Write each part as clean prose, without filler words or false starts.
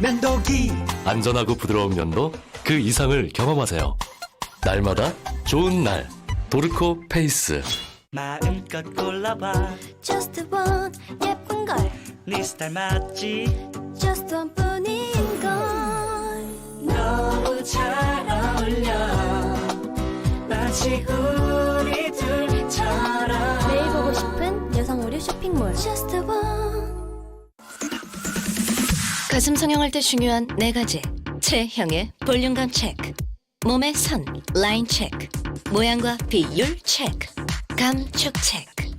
면도기. 안전하고 부드러운 면도 그 이상을 경험하세요. 날마다 좋은 날 도르코 페이스. 마음껏 골라봐. Just one 예쁜 걸 네 스타일 맞지? Just one 뿐인 걸 너무 잘 어울려. 마치 우리 둘처럼. 매일 보고 싶은 여성 의류 쇼핑몰 Just one. 가슴 성형할 때 중요한 4가지. 체형의 볼륨감 체크, 몸의 선, 라인 체크, 모양과 비율 체크, 감촉 체크.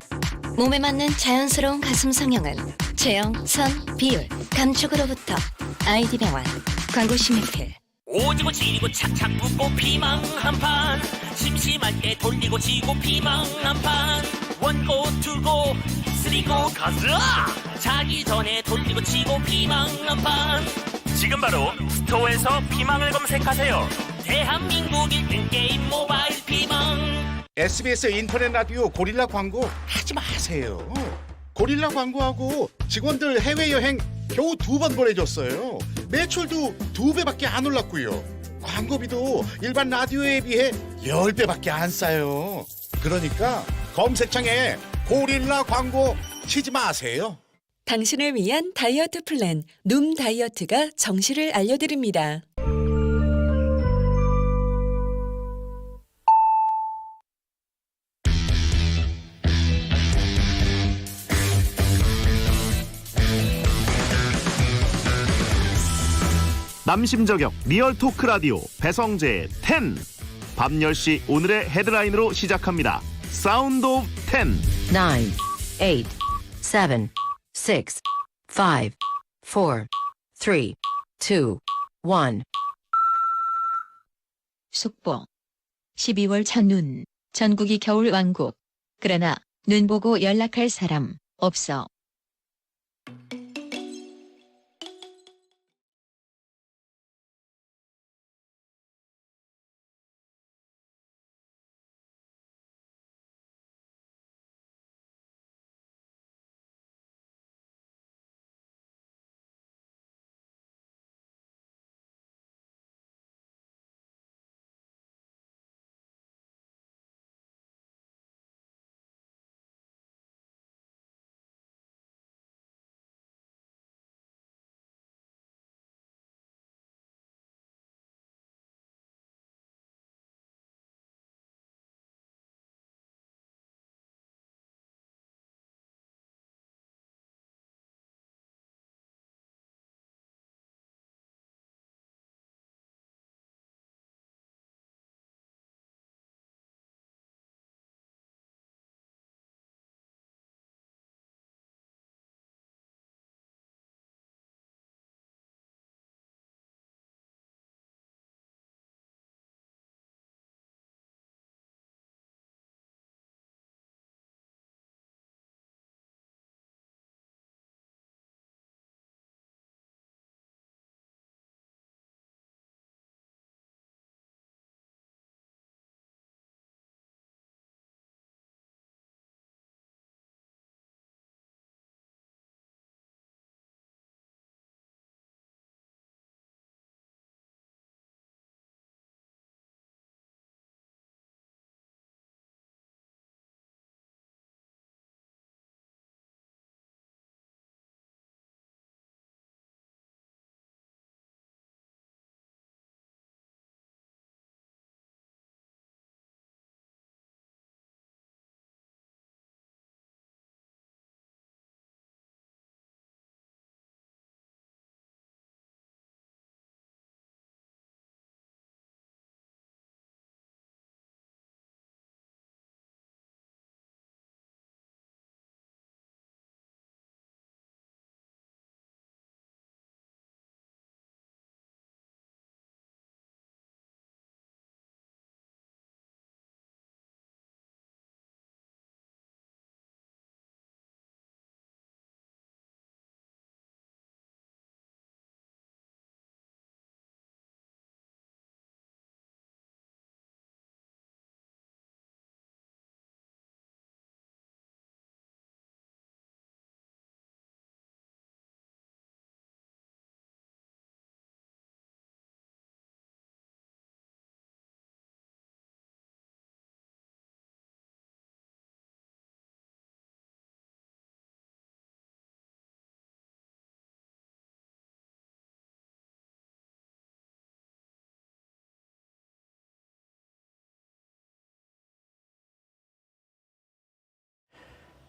몸에 맞는 자연스러운 가슴 성형은 체형, 선, 비율, 감촉으로부터 아이디병원 광고 심의필. 오지고 지리고 착착 붙고 피망 한판, 심심할 때 돌리고 지고 피망 한판, 원고 투고 쓰리고 가즈아, 자기 전에 돌리고 치고 피망 한판. 지금 바로 스토어에서 피망을 검색하세요. 대한민국 1등 게임 모바일 피망. SBS 인터넷 라디오 고릴라 광고 하지 마세요. 고릴라 광고하고 직원들 해외여행 겨우 2번 보내줬어요. 매출도 2배밖에 안 올랐고요. 광고비도 일반 라디오에 비해 10배밖에 안 싸요. 그러니까 검색창에 고릴라 광고 치지 마세요. 당신을 위한 다이어트 플랜 눔 다이어트가 정실을 알려드립니다. 남심저격 리얼 토크 라디오 배성재의 10. 밤 10시 오늘의 헤드라인으로 시작합니다. 사운드 오브 10. 9, 8, 7, 6, 5, 4, 3, 2, 1. 속보. 12월 첫눈. 전국이 겨울 왕국. 그러나 눈 보고 연락할 사람 없어.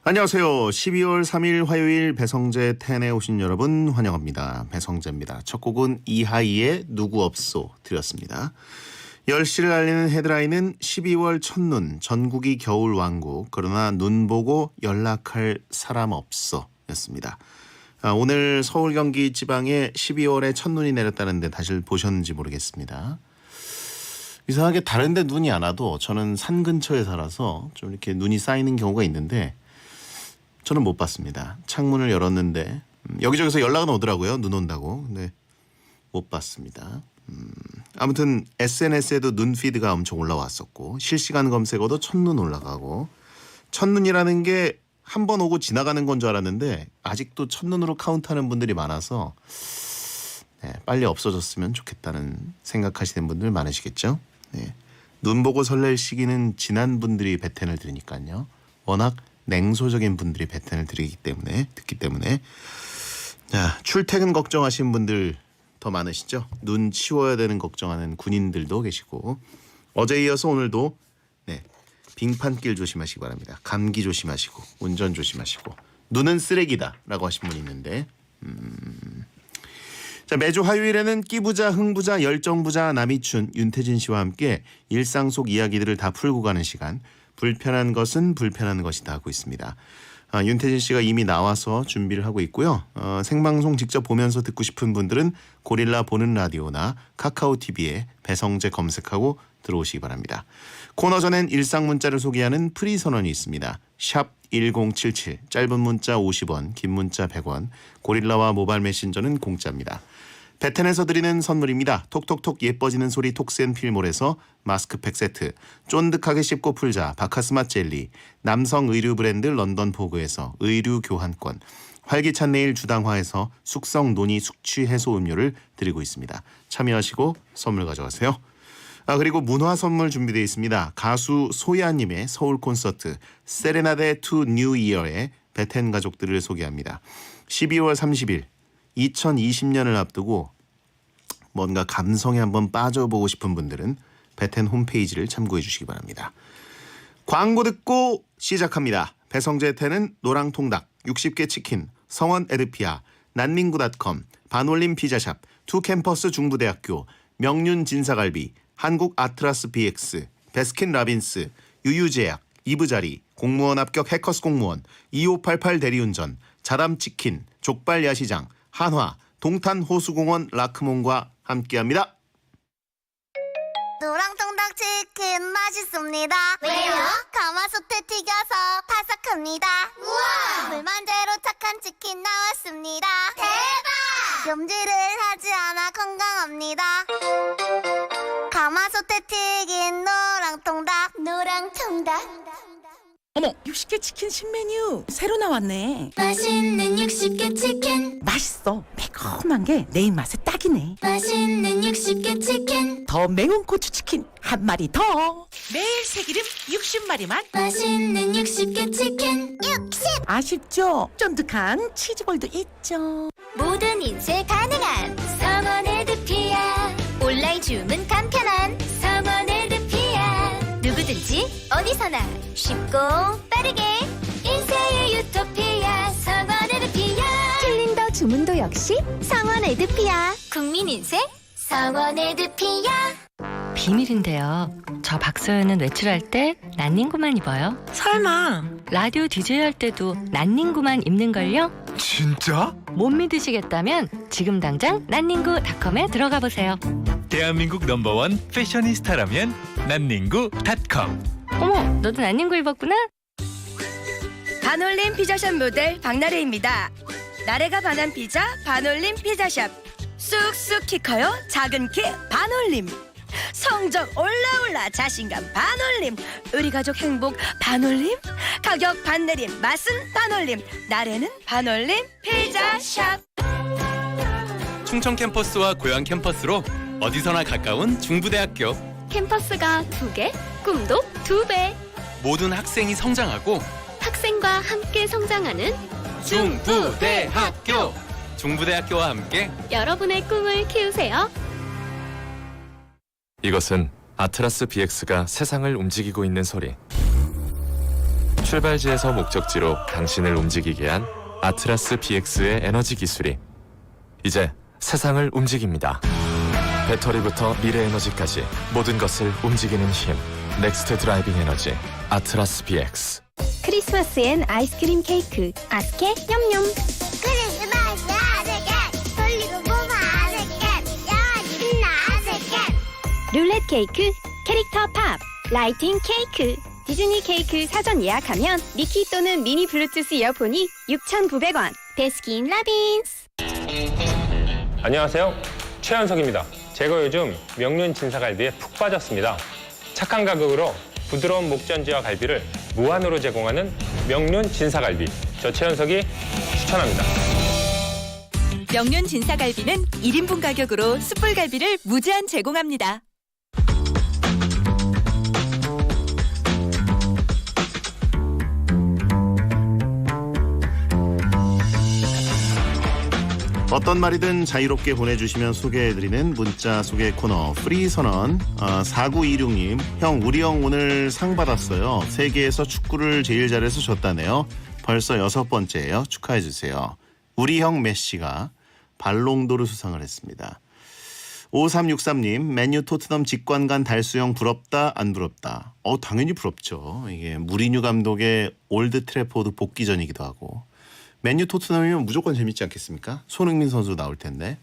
안녕하세요. 12월 3일 화요일 배성재 10에 오신 여러분 환영합니다. 배성재입니다. 첫 곡은 이하이의 누구 없소 드렸습니다. 10시를 알리는 헤드라인은 12월 첫눈 전국이 겨울 왕국 그러나 눈 보고 연락할 사람 없어 였습니다. 오늘 서울 경기 지방에 12월에 첫눈이 내렸다는데 다시 보셨는지 모르겠습니다. 이상하게 다른 데 눈이 안 와도 저는 산 근처에 살아서 좀 이렇게 눈이 쌓이는 경우가 있는데 저는 못 봤습니다. 창문을 열었는데 여기저기서 연락은 오더라고요. 눈 온다고. 근데 못 봤습니다. 아무튼 SNS에도 눈 피드가 엄청 올라왔었고 실시간 검색어도 첫눈 올라가고 첫눈이라는 게 한 번 오고 지나가는 건 줄 알았는데 아직도 첫눈으로 카운트하는 분들이 많아서 빨리 없어졌으면 좋겠다는 생각하시는 분들 많으시겠죠. 눈 보고 설렐 시기는 지난 분들이 베텐을 들으니까요. 워낙 냉소적인 분들이 베텐을 듣기 때문에 자, 출퇴근 걱정하시는 분들 더 많으시죠. 눈 치워야 되는 걱정하는 군인들도 계시고 어제 이어서 오늘도 빙판길 조심하시기 바랍니다. 감기 조심하시고 운전 조심하시고 눈은 쓰레기다라고 하신 분이 있는데 자, 매주 화요일에는 끼부자, 흥부자, 열정부자 남이춘, 윤태진 씨와 함께 일상 속 이야기들을 다 풀고 가는 시간 불편한 것은 불편한 것이다 하고 있습니다. 윤태진 씨가 이미 나와서 준비를 하고 있고요. 생방송 직접 보면서 듣고 싶은 분들은 고릴라 보는 라디오나 카카오 TV에 배성재 검색하고 들어오시기 바랍니다. 코너 전엔 일상 문자를 소개하는 프리 선언이 있습니다. 샵 1077 짧은 문자 50원 긴 문자 100원 고릴라와 모바일 메신저는 공짜입니다. 베텐에서 드리는 선물입니다. 톡톡톡 예뻐지는 소리 톡센필몰에서 마스크팩 세트, 쫀득하게 씹고 풀자 바카스맛 젤리, 남성 의류 브랜드 런던포그에서 의류 교환권, 활기찬 내일 주당화에서 숙성 논이 숙취 해소 음료를 드리고 있습니다. 참여하시고 선물 가져가세요. 그리고 문화 선물 준비되어 있습니다. 가수 소야님의 서울 콘서트 세레나데 투 뉴 이어의 베텐 가족들을 소개합니다. 12월 30일 2020년을 앞두고 뭔가 감성에 한번 빠져보고 싶은 분들은 베텐 홈페이지를 참고해 주시기 바랍니다. 광고 듣고 시작합니다. 배성재 텐은 노랑통닭, 60개 치킨, 성원 에드피아, 난닝구닷컴, 반올림 피자샵, 투캠퍼스 중부대학교, 명륜 진사갈비, 한국 아트라스 BX, 베스킨라빈스, 유유제약, 이브자리, 공무원 합격 해커스 공무원, 2588 대리운전, 자담치킨, 족발 야시장, 한화, 동탄 호수공원 라크몬과 함께합니다. 노랑통닭 치킨 맛있습니다. 왜요? 가마솥에 튀겨서 바삭합니다. 우와! 불만제로 착한 치킨 나왔습니다. 대박! 염지를 하지 않아 건강합니다. 가마솥에 튀긴 노랑통닭. 노랑통닭. 어머, 60개 치킨 신메뉴 새로 나왔네. 맛있는 60개 치킨 맛있어. 매콤한 게 내 입맛에 딱이네. 맛있는 60개 치킨 더 매운 고추치킨 한 마리 더. 매일 새기름 60마리 맛. 맛있는 60개 치킨 60! 아쉽죠? 쫀득한 치즈볼도 있죠. 모든 인쇄 가능한 성원 에드피아. 온라인 주문 간편한 성원 에드피아. 누구든지 어디서나 쉽고 빠르게 인쇄의 유토피아 성원 에드피아. 킬링더 주문도 역시 성원 에드피아. 국민 인쇄 성원 에드피아. 비밀인데요. 저 박서연은 외출할 때 난닝구만 입어요. 설마. 라디오 DJ 할 때도 난닝구만 입는걸요? 진짜? 못 믿으시겠다면 지금 당장 난닝구닷컴에 들어가 보세요. 대한민국 넘버원 패셔니스타라면 난닝구닷컴. 어머, 너도 난닝구 입었구나? 반올림 피자샵 모델 박나래입니다. 나래가 반한 피자 반올림 피자샵. 쑥쑥 키 커요 작은 키 반올림. 성적 올라올라 자신감 반올림. 우리 가족 행복 반올림. 가격 반내림 맛은 반올림. 나래는 반올림 피자샵. 충청 캠퍼스와 고양 캠퍼스로 어디서나 가까운 중부대학교. 캠퍼스가 2개, 꿈도 2배. 모든 학생이 성장하고 학생과 함께 성장하는 중부대학교. 중부대학교와 함께 여러분의 꿈을 키우세요. 이것은 아트라스 BX가 세상을 움직이고 있는 소리. 출발지에서 목적지로 당신을 움직이게 한 아트라스 BX의 에너지 기술이 이제 세상을 움직입니다. 배터리부터 미래 에너지까지 모든 것을 움직이는 힘. 넥스트 드라이빙 에너지 아트라스 BX. 크리스마스엔 아이스크림 케이크 아스케 냠냠. 크리스마스 아스케 돌리고 보면 아스케 영원히 빛나 아스케. 룰렛 케이크 캐릭터 팝 라이팅 케이크. 디즈니 케이크 사전 예약하면 미키 또는 미니 블루투스 이어폰이 6,900원. 베스킨 라빈스. 안녕하세요. 최현석입니다. 제가 요즘 명륜 진사갈비에 푹 빠졌습니다. 착한 가격으로 부드러운 목전지와 갈비를 무한으로 제공하는 명륜 진사갈비. 저 최현석이 추천합니다. 명륜 진사갈비는 1인분 가격으로 숯불갈비를 무제한 제공합니다. 어떤 말이든 자유롭게 보내주시면 소개해드리는 문자 소개 코너 프리선언. 4926님, 형 우리 형 오늘 상 받았어요. 세계에서 축구를 제일 잘해서 졌다네요. 벌써 6번째예요. 축하해주세요. 우리 형 메시가 발롱도르 수상을 했습니다. 5363님, 맨유 토트넘 직관관 달수형 부럽다 안 부럽다? 당연히 부럽죠. 이게 무리뉴 감독의 올드 트래포드 복귀전이기도 하고, 맨유 토트넘이면 무조건 재밌지 않겠습니까? 손흥민 선수 나올 텐데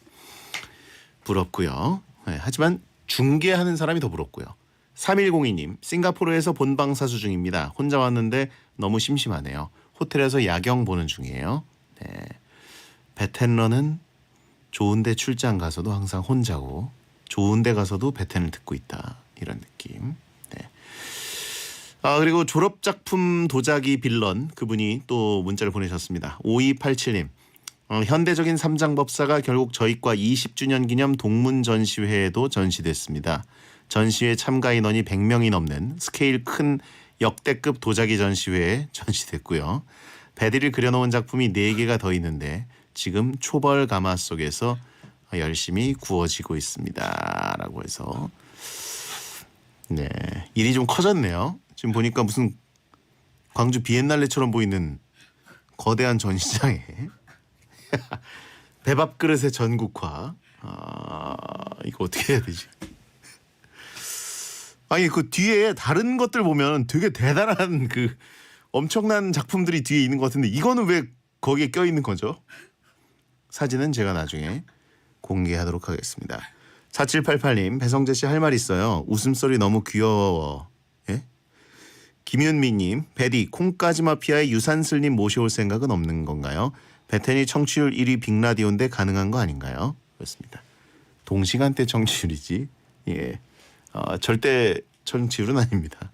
부럽고요. 네, 하지만 중계하는 사람이 더 부럽고요. 3102님, 싱가포르에서 본방사수 중입니다. 혼자 왔는데 너무 심심하네요. 호텔에서 야경 보는 중이에요. 네. 베텐러는 좋은데 출장 가서도 항상 혼자고 좋은데 가서도 베텐을 듣고 있다. 이런 느낌. 네. 그리고 졸업작품 도자기 빌런 그분이 또 문자를 보내셨습니다. 5287님, 현대적인 삼장법사가 결국 저희과 20주년 기념 동문 전시회에도 전시됐습니다. 전시회 참가 인원이 100명이 넘는 스케일 큰 역대급 도자기 전시회에 전시됐고요. 배들이 그려놓은 작품이 4개가 더 있는데 지금 초벌 가마 속에서 열심히 구워지고 있습니다. 라고 해서 네, 일이 좀 커졌네요. 지금 보니까 무슨 광주 비엔날레처럼 보이는 거대한 전시장에 배밥그릇의 전국화. 이거 어떻게 해야 되지? 아니 그 뒤에 다른 것들 보면 되게 대단한 그 엄청난 작품들이 뒤에 있는 것 같은데 이거는 왜 거기에 껴있는 거죠? 사진은 제가 나중에 공개하도록 하겠습니다. 4788님, 배성재 씨 할 말 있어요. 웃음소리 너무 귀여워. 예? 김윤미님, 베디 콩까지마피아의 유산슬님 모셔올 생각은 없는 건가요? 베텐이 청취율 1위 빅라디오인데 가능한 거 아닌가요? 그렇습니다. 동시간대 청취율이지. 예, 절대 청취율은 아닙니다.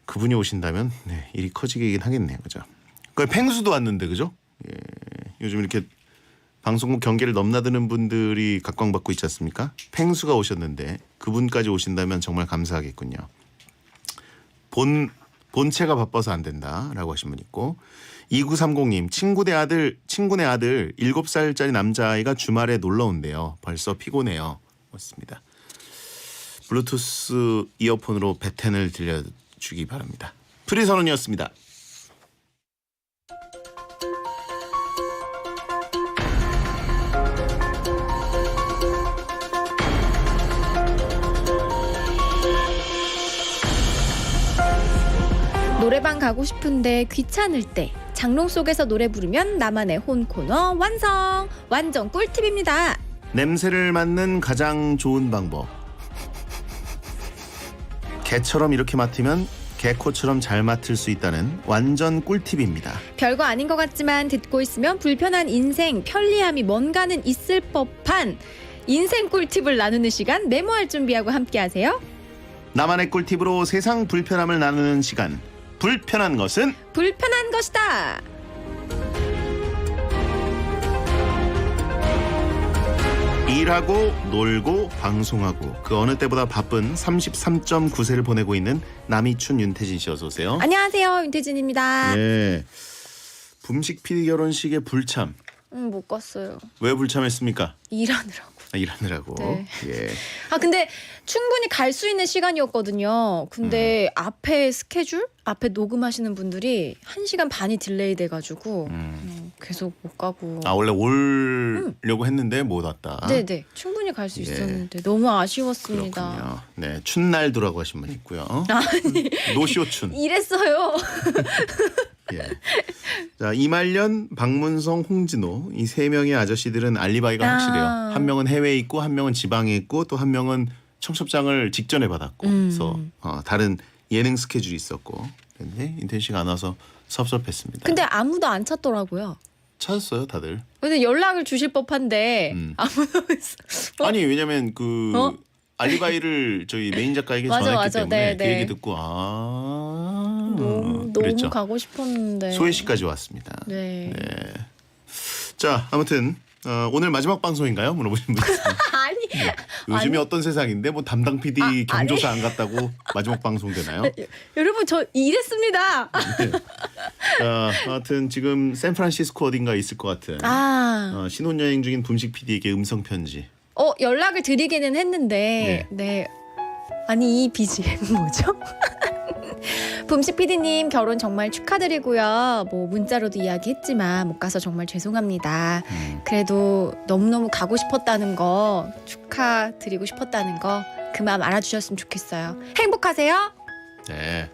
그분이 오신다면 네, 일이 커지긴 하겠네요. 그죠? 그 펭수도 왔는데 그죠? 예, 요즘 이렇게 방송국 경계를 넘나드는 분들이 각광받고 있지 않습니까? 펭수가 오셨는데 그분까지 오신다면 정말 감사하겠군요. 본체가 바빠서 안 된다라고 하신 분 있고, 2930님, 친구네 아들 7살짜리 남자아이가 주말에 놀러 온대요. 벌써 피곤해요. 맞습니다. 블루투스 이어폰으로 베텐을 들려주기 바랍니다. 프리선언이었습니다. 노래방 가고 싶은데 귀찮을 때 장롱 속에서 노래 부르면 나만의 혼 코너 완성! 완전 꿀팁입니다. 냄새를 맡는 가장 좋은 방법. 개처럼 이렇게 맡으면 개코처럼 잘 맡을 수 있다는 완전 꿀팁입니다. 별거 아닌 것 같지만 듣고 있으면 불편한 인생, 편리함이 뭔가는 있을 법한 인생 꿀팁을 나누는 시간, 메모할 준비하고 함께하세요. 나만의 꿀팁으로 세상 불편함을 나누는 시간, 불편한 것은 불편한 것이다. 일하고 놀고 방송하고 그 어느 때보다 바쁜 33.9세를 보내고 있는 남이춘 윤태진 씨, 어서 오세요. 안녕하세요, 윤태진입니다. 네, 붐식 PD 결혼식의 불참. 못 갔어요. 왜 불참했습니까? 일하느라고. 일하느라고. 네. 예. 근데 충분히 갈 수 있는 시간이었거든요. 근데 앞에 스케줄? 앞에 녹음하시는 분들이 1시간 반이 딜레이 돼가지고 계속 못 가고. 원래 오려고 했는데 못 왔다. 네네. 충분히 갈 수 예. 있었는데 너무 아쉬웠습니다. 그렇군요. 네, 춘날도라고 하신 분 있고요. 아니. 노쇼춘. 이랬어요. 예. 자, 이말년, 박문성, 홍진호 이 세 명의 아저씨들은 알리바이가 확실해요. 한 명은 해외에 있고 한 명은 지방에 있고 또 한 명은 청첩장을 직전에 받았고 그래서 다른 예능 스케줄이 있었고 그런데 인텐 씨가 안 와서 섭섭했습니다. 근데 아무도 안 찾더라고요. 찾았어요, 다들. 근데 연락을 주실 법한데 아무도 아니 왜냐면 그 알리바이를 저희 메인 작가에게 맞아, 전했기 맞아. 때문에 네, 그 네. 얘기 듣고 너무 그랬죠. 가고 싶었는데. 소혜 씨까지 왔습니다. 네. 자, 아무튼 오늘 마지막 방송인가요? 물어보신 분 있습니다. 아니. 요즘이 어떤 세상인데 뭐 담당 PD 경조사 안 갔다고 마지막 방송 되나요? 여러분 저 일했습니다. 자, 아무튼 지금 샌프란시스코 어딘가에 있을 것 같은 신혼여행 중인 붐식 PD에게 음성 편지. 연락을 드리기는 했는데 네. 아니 이 BGM 뭐죠? 붐식 PD님 결혼 정말 축하드리고요. 뭐 문자로도 이야기했지만 못 가서 정말 죄송합니다. 그래도 너무너무 가고 싶었다는 거 축하드리고 싶었다는 거 그 마음 알아주셨으면 좋겠어요. 행복하세요. 네.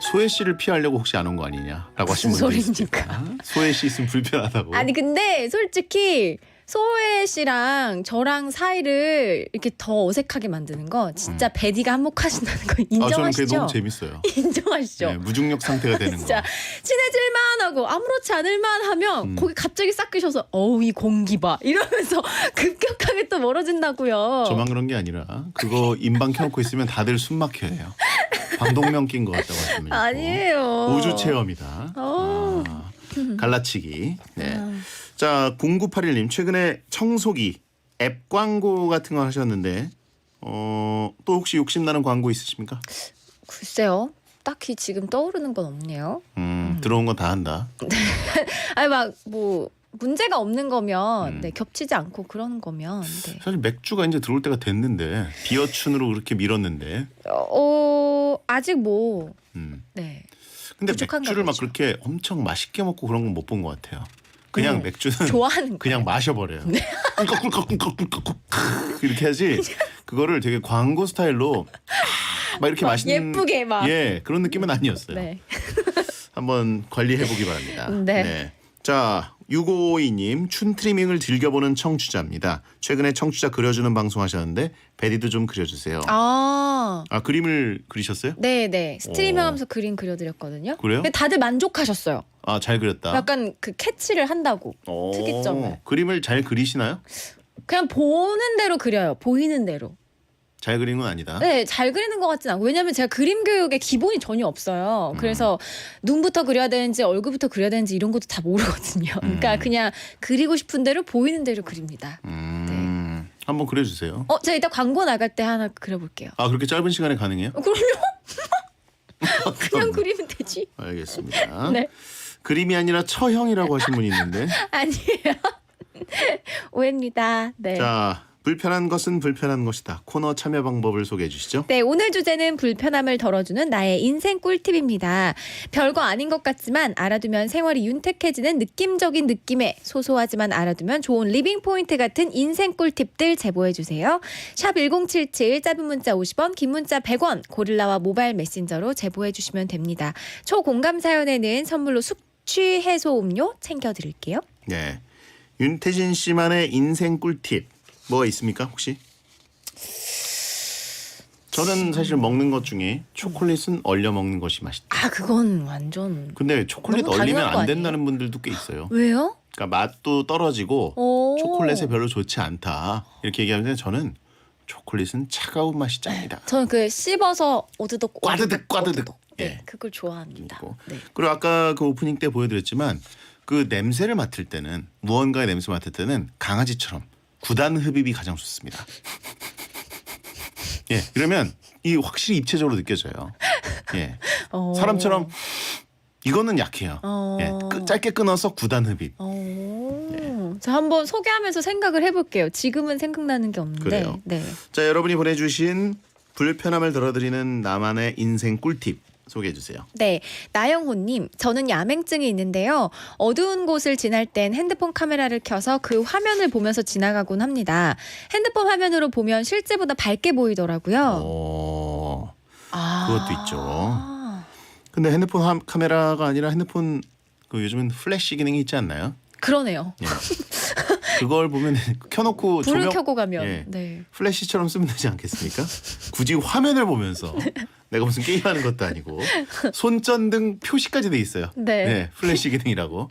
소혜 씨를 피하려고 혹시 안 온 거 아니냐라고 하신 무슨 분도 소리입니까? 있습니다. 소혜 씨 있으면 불편하다고. 아니 근데 솔직히 소혜 씨랑 저랑 사이를 이렇게 더 어색하게 만드는 거 진짜 베디가 한몫하신다는 거 저는 인정하시죠? 그게 너무 재밌어요. 인정하시죠? 네, 무중력 상태가 되는 거. 진짜 친해질만 하고 아무렇지 않을만 하면 거기 갑자기 싹 끼셔서 이 공기 봐 이러면서 급격하게 또 멀어진다고요. 저만 그런 게 아니라 그거 인방 켜놓고 있으면 다들 숨 막혀요. 방독면 낀 것 같다고 하시면 아니에요. 우주 체험이다. 갈라치기. 네. 자, 0981님 최근에 청소기 앱 광고 같은 거 하셨는데 또 혹시 욕심나는 광고 있으십니까? 글쎄요. 딱히 지금 떠오르는 건 없네요. 들어온 건 다 한다. 아니 막 뭐 문제가 없는 거면 겹치지 않고 그러는 거면 사실 맥주가 이제 들어올 때가 됐는데 비어춘으로 그렇게 밀었는데 아직 뭐 근데 부족한가 맥주를 막 보죠. 그렇게 엄청 맛있게 먹고 그런 건 못 본 것 같아요. 그냥 맥주는 좋아하는 그냥 마셔버려요. 꿀꺽꿀꺽꿀꺽꿀꺽 이렇게 하지 그거를 되게 광고 스타일로 막 이렇게 맛있는 예쁘게 막 그런 느낌은 아니었어요. 네. 한번 관리해보기 바랍니다. 네. 자, 6552님 춘 트리밍을 즐겨보는 청취자입니다. 최근에 청취자 그려주는 방송 하셨는데 베디도 좀 그려주세요. 그림을 그리셨어요? 네네. 스트리밍하면서 그림 그려드렸거든요. 그래요? 근데 다들 만족하셨어요. 잘 그렸다. 약간 그 캐치를 한다고 특이점을. 그림을 잘 그리시나요? 그냥 보는 대로 그려요. 보이는 대로. 잘 그린 건 아니다. 네, 잘 그리는 것 같진 않고 왜냐면 제가 그림 교육에 기본이 전혀 없어요. 그래서 눈부터 그려야 되는지 얼굴부터 그려야 되는지 이런 것도 다 모르거든요. 그러니까 그냥 그리고 싶은 대로 보이는 대로 그립니다. 한번 그려주세요. 제가 이따 광고 나갈 때 하나 그려볼게요. 그렇게 짧은 시간에 가능해요? 그럼요. 그냥 그리면 되지. 알겠습니다. 네. 그림이 아니라 처형이라고 하신 분이 있는데. 아니에요. 오해입니다. 네. 자, 불편한 것은 불편한 것이다. 코너 참여 방법을 소개해 주시죠. 네, 오늘 주제는 불편함을 덜어주는 나의 인생 꿀팁입니다. 별거 아닌 것 같지만 알아두면 생활이 윤택해지는 느낌적인 느낌의 소소하지만 알아두면 좋은 리빙 포인트 같은 인생 꿀팁들 제보해 주세요. 샵 1077 짧은 문자 50원, 긴 문자 100원, 고릴라와 모바일 메신저로 제보해 주시면 됩니다. 초공감 사연에는 선물로 숙취 해소 음료 챙겨드릴게요. 네, 윤태진 씨만의 인생 꿀팁 뭐가 있습니까 혹시? 저는 사실 먹는 것 중에 초콜릿은 얼려 먹는 것이 맛있다. 그건 완전. 근데 초콜릿 너무 얼리면 당연한 거 안 된다는 분들도 꽤 있어요. 왜요? 그러니까 맛도 떨어지고 초콜릿에 별로 좋지 않다 이렇게 얘기하는데 저는 초콜릿은 차가운 맛이 짭니다. 저는 그 씹어서 오드득 꽈드득. 네, 그걸 좋아합니다. 네. 그리고 아까 그 오프닝 때 보여드렸지만 그 냄새를 맡을 때는 무언가의 냄새 맡을 때는 강아지처럼 구단 흡입이 가장 좋습니다. 이러면 이 확실히 입체적으로 느껴져요. 사람처럼 이거는 약해요. 짧게 끊어서 구단 흡입. 저 한번 소개하면서 생각을 해볼게요. 지금은 생각나는 게 없는데. 그래요. 네. 자, 여러분이 보내주신 불편함을 덜어드리는 나만의 인생 꿀팁 소개해 주세요. 네, 나영호님, 저는 야맹증이 있는데요. 어두운 곳을 지날 땐 핸드폰 카메라를 켜서 그 화면을 보면서 지나가곤 합니다. 핸드폰 화면으로 보면 실제보다 밝게 보이더라고요. 그것도 있죠. 근데 핸드폰 카메라가 아니라 핸드폰 그 요즘은 플래시 기능이 있지 않나요? 그러네요. 예. 그걸 보면 켜놓고 불을 조명 켜고 가면. 예. 네. 플래시처럼 쓰면 되지 않겠습니까? 굳이 화면을 보면서 내가 무슨 게임하는 것도 아니고 손전등 표시까지 돼 있어요. 네. 플래시 기능이라고.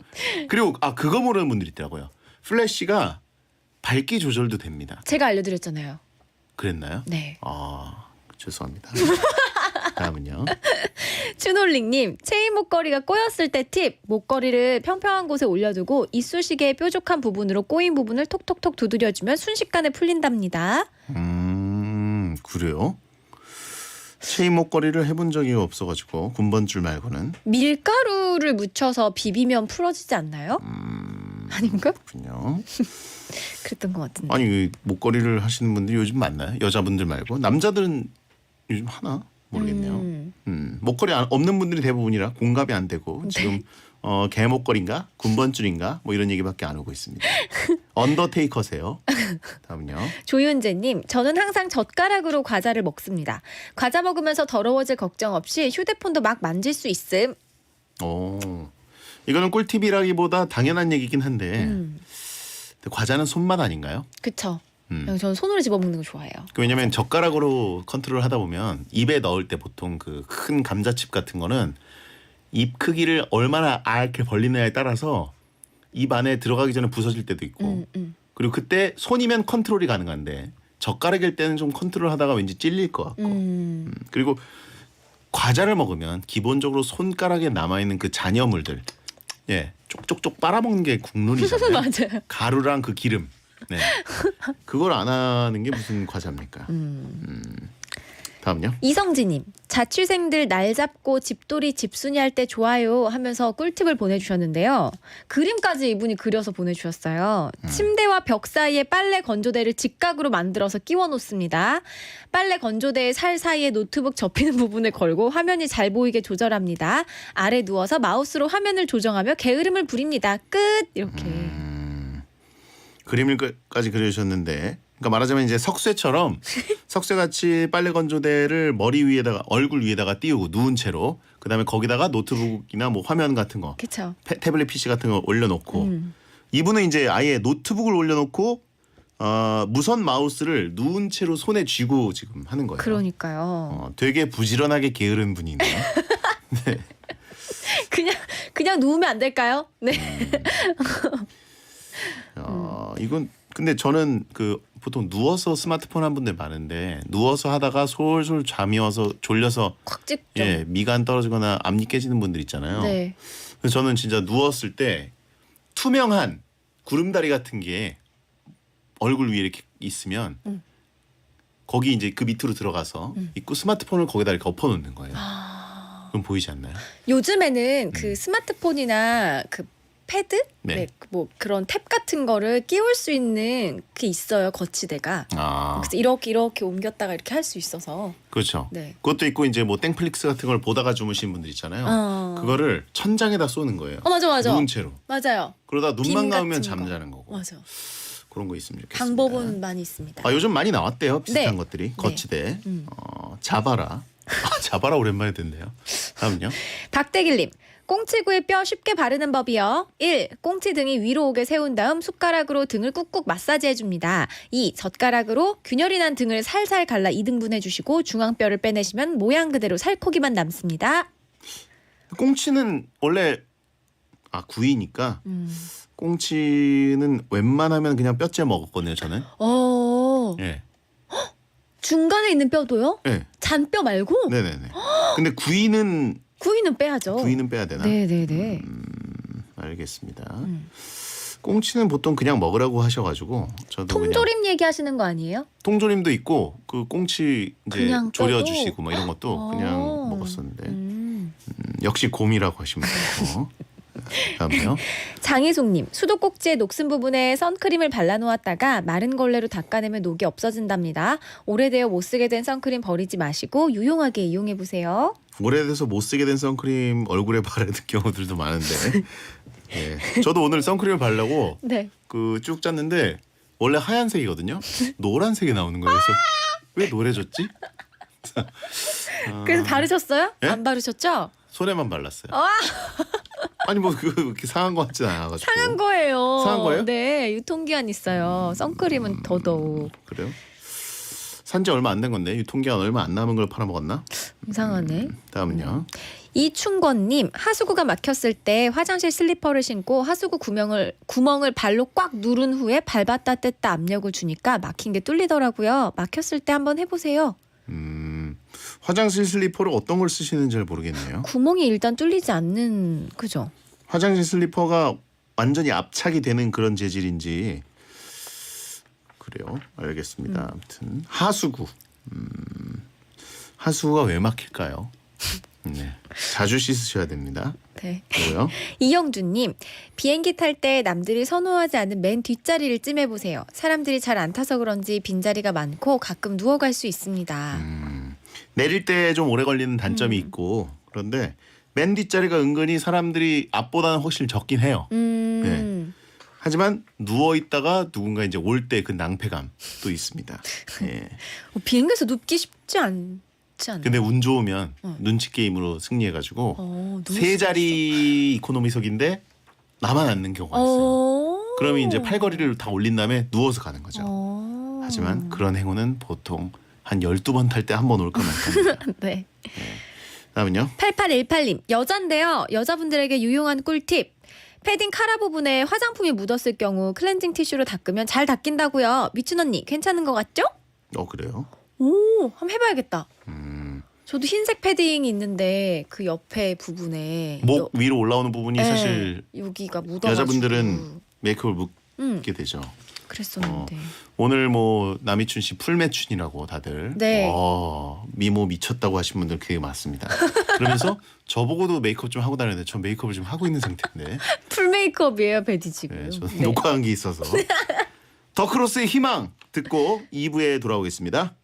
그리고 그거 모르는 분들이 있더라고요. 플래시가 밝기 조절도 됩니다. 제가 알려드렸잖아요. 그랬나요? 네. 죄송합니다. 다음은요. 춘홀링님, 체인 목걸이가 꼬였을 때 팁. 목걸이를 평평한 곳에 올려두고 이쑤시개의 뾰족한 부분으로 꼬인 부분을 톡톡톡 두드려주면 순식간에 풀린답니다. 그래요? 체인 목걸이를 해본 적이 없어가지고 군번줄 말고는. 밀가루를 묻혀서 비비면 풀어지지 않나요? 아닌가? 그렇군요. 그랬던 것 같은데. 아니 목걸이를 하시는 분들이 요즘 많나요? 여자분들 말고 남자들은 요즘 하나 모르겠네요. 목걸이 없는 분들이 대부분이라 공감이 안 되고 지금 개 목걸인가 군번줄인가 뭐 이런 얘기밖에 안 오고 있습니다. 언더테이커세요. 다음은요. 조윤재님, 저는 항상 젓가락으로 과자를 먹습니다. 과자 먹으면서 더러워질 걱정 없이 휴대폰도 막 만질 수 있음. 이거는 꿀팁이라기보다 당연한 얘기긴 한데 과자는 손맛 아닌가요? 그쵸. 저는 손으로 집어먹는 거 좋아해요. 왜냐면 젓가락으로 컨트롤 하다 보면 입에 넣을 때 보통 그 큰 감자칩 같은 거는 입 크기를 얼마나 알게 벌리느냐에 따라서 입 안에 들어가기 전에 부서질 때도 있고 그리고 그때 손이면 컨트롤이 가능한데 젓가락일 때는 좀 컨트롤 하다가 왠지 찔릴 것 같고 그리고 과자를 먹으면 기본적으로 손가락에 남아있는 그 잔여물들 쪽쪽쪽 빨아먹는 게 국룰이잖아요. 맞아요. 가루랑 그 기름. 네. 그걸 안 하는 게 무슨 과자입니까? 다음요. 이성진님, 자취생들 날 잡고 집돌이 집순이 할 때 좋아요 하면서 꿀팁을 보내주셨는데요. 그림까지 이분이 그려서 보내주셨어요. 침대와 벽 사이에 빨래 건조대를 직각으로 만들어서 끼워 놓습니다. 빨래 건조대의 살 사이에 노트북 접히는 부분을 걸고 화면이 잘 보이게 조절합니다. 아래 누워서 마우스로 화면을 조정하며 게으름을 부립니다. 끝! 이렇게. 그림을까지 그려주셨는데 그러니까 말하자면 이제 석쇠처럼 석쇠같이 빨래 건조대를 머리 위에다가 얼굴 위에다가 띄우고 누운 채로 그다음에 거기다가 노트북이나 뭐 화면 같은 거 그쵸. 태블릿 PC 같은 거 올려놓고 이분은 이제 아예 노트북을 올려놓고 무선 마우스를 누운 채로 손에 쥐고 지금 하는 거예요. 그러니까요. 되게 부지런하게 게으른 분이네요. 네. 그냥 누우면 안 될까요? 네. 이건 근데 저는 그 보통 누워서 스마트폰 한 분들 많은데 누워서 하다가 솔솔 잠이 와서 졸려서 콱 찍죠. 미간 떨어지거나 앞니 깨지는 분들 있잖아요. 네. 그래서 저는 진짜 누웠을 때 투명한 구름다리 같은 게 얼굴 위에 이렇게 있으면 거기 이제 그 밑으로 들어가서 있고 스마트폰을 거기다 이렇게 엎어놓는 거예요. 그럼 보이지 않나요? 요즘에는 그 스마트폰이나 그 패드? 네. 뭐 그런 탭 같은 거를 끼울 수 있는 게 있어요. 거치대가. 그래서 이렇게 옮겼다가 이렇게 할 수 있어서. 그렇죠. 네. 그것도 있고 이제 뭐 땡플릭스 같은 걸 보다가 주무시는 분들 있잖아요. 그거를 천장에다 쏘는 거예요. 맞아. 누운 채로. 맞아요. 그러다 빔 눈만 같은 감으면 거. 잠자는 거고. 맞아. 그런 거 있으면 좋겠습니다. 방법은 많이 있습니다. 요즘 많이 나왔대요. 비슷한 네. 것들이. 네. 거치대. 자바라. 자바라 오랜만에 듣네요. 다음은요. 박대길님. 꽁치구이 뼈 쉽게 바르는 법이요. 1. 꽁치 등이 위로 오게 세운 다음 숟가락으로 등을 꾹꾹 마사지해줍니다. 2. 젓가락으로 균열이 난 등을 살살 갈라 2등분 해주시고 중앙뼈를 빼내시면 모양 그대로 살코기만 남습니다. 꽁치는 원래 구이니까 꽁치는 웬만하면 그냥 뼈째 먹었거든요. 저는. 예. 중간에 있는 뼈도요? 네. 잔뼈 말고? 네네네. 근데 구이는 빼야죠. 구이는 빼야 되나? 네네네. 알겠습니다. 꽁치는 보통 그냥 먹으라고 하셔가지고 저도 통조림 그냥 얘기하시는 거 아니에요? 통조림도 있고 그 꽁치 이제 그냥 졸여주시고 뭐 이런 것도 그냥 먹었었는데 역시 곰이라고 하시면 되고 다음요. 장희숙님, 수도꼭지의 녹슨 부분에 선크림을 발라놓았다가 마른 걸레로 닦아내면 녹이 없어진답니다. 오래되어 못 쓰게 된 선크림 버리지 마시고 유용하게 이용해 보세요. 오래돼서 못 쓰게 된 선크림 얼굴에 바르는 경우들도 많은데 예. 저도 오늘 선크림을 바르려고 네. 그 쭉 짰는데 원래 하얀색이거든요. 노란색이 나오는 거예요. 그래서 왜 노래졌지? 그래서 바르셨어요? 예? 안 바르셨죠? 손에만 발랐어요. 아, 아니 뭐 그렇게 상한 거 같진 않아가지고. 상한 거예요. 상한 거예요? 네, 유통기한 있어요. 선크림은 더더욱. 그래요? 산지 얼마 안 된 건데 유통기한 얼마 안 남은 걸 팔아먹었나? 이상하네. 다음은요. 이충권님, 하수구가 막혔을 때 화장실 슬리퍼를 신고 하수구 구멍을 발로 꽉 누른 후에 밟았다 뗐다 압력을 주니까 막힌 게 뚫리더라고요. 막혔을 때 한번 해보세요. 화장실 슬리퍼를 어떤 걸 쓰시는지 잘 모르겠네요. 구멍이 일단 뚫리지 않는, 그죠? 화장실 슬리퍼가 완전히 압착이 되는 그런 재질인지. 그래요. 알겠습니다. 아무튼 하수구. 하수구가 왜 막힐까요? 네. 자주 씻으셔야 됩니다. 네. 그리고요. 이영준님, 비행기 탈 때 남들이 선호하지 않는 맨 뒷자리를 찜해보세요. 사람들이 잘 안 타서 그런지 빈자리가 많고 가끔 누워갈 수 있습니다. 내릴 때 좀 오래 걸리는 단점이 있고 그런데 맨 뒷자리가 은근히 사람들이 앞보다는 훨씬 적긴 해요. 네. 하지만 누워 있다가 누군가 이제 올 때 그 낭패감도 있습니다. 네. 비행기에서 눕기 쉽지 않지 않나요? 근데 운 좋으면 눈치 게임으로 승리해가지고 세 자리 이코노미석인데 나만 앉는 경우가 있어요. 그러면 이제 팔걸이를 다 올린 다음에 누워서 가는 거죠. 하지만 그런 행운은 보통 한 12번 탈 때 한 번 올까 말까. 네. 다음은요. 8818님, 여잔데요. 여자분들에게 유용한 꿀팁. 패딩 카라 부분에 화장품이 묻었을 경우 클렌징 티슈로 닦으면 잘 닦인다고요. 미춘 언니, 괜찮은 것 같죠? 그래요? 오, 한번 해봐야겠다. 저도 흰색 패딩이 있는데 그 옆에 부분에 목 위로 올라오는 부분이 사실 여기가 묻어가지고 여자분들은 메이크업을 묻게 되죠. 그랬었는데. 오늘 뭐 남이춘 씨 풀매춘이라고 다들 네. 미모 미쳤다고 하신 분들 되게 많습니다. 그러면서 저보고도 메이크업 좀 하고 다니는데 저 메이크업을 지금 하고 있는 상태인데. 풀 메이크업이에요, 베디 지금. 네, 저는 녹화한 게 있어서. 더크로스의 희망 듣고 2부에 돌아오겠습니다.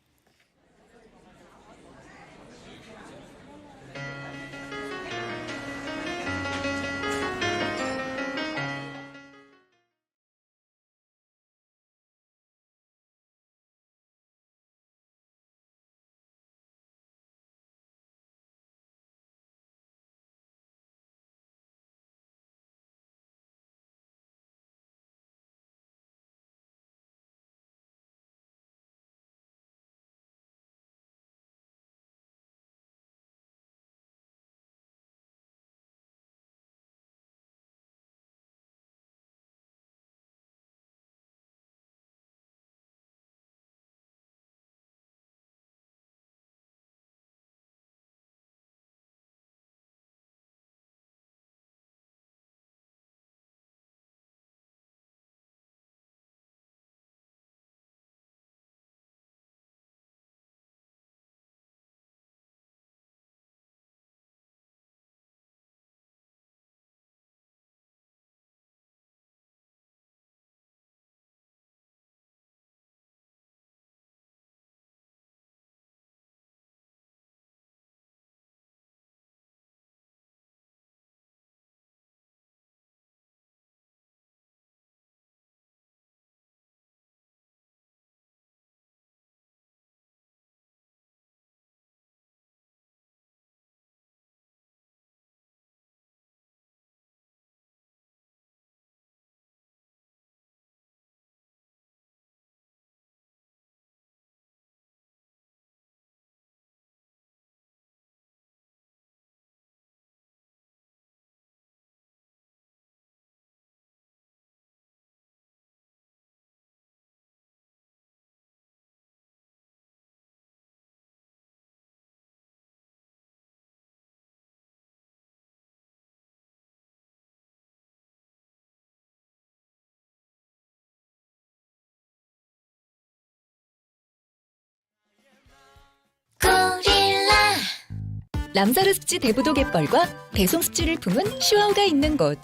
람사르스치 대부도 갯벌과 배송수치를 품은 슈아우가 있는 곳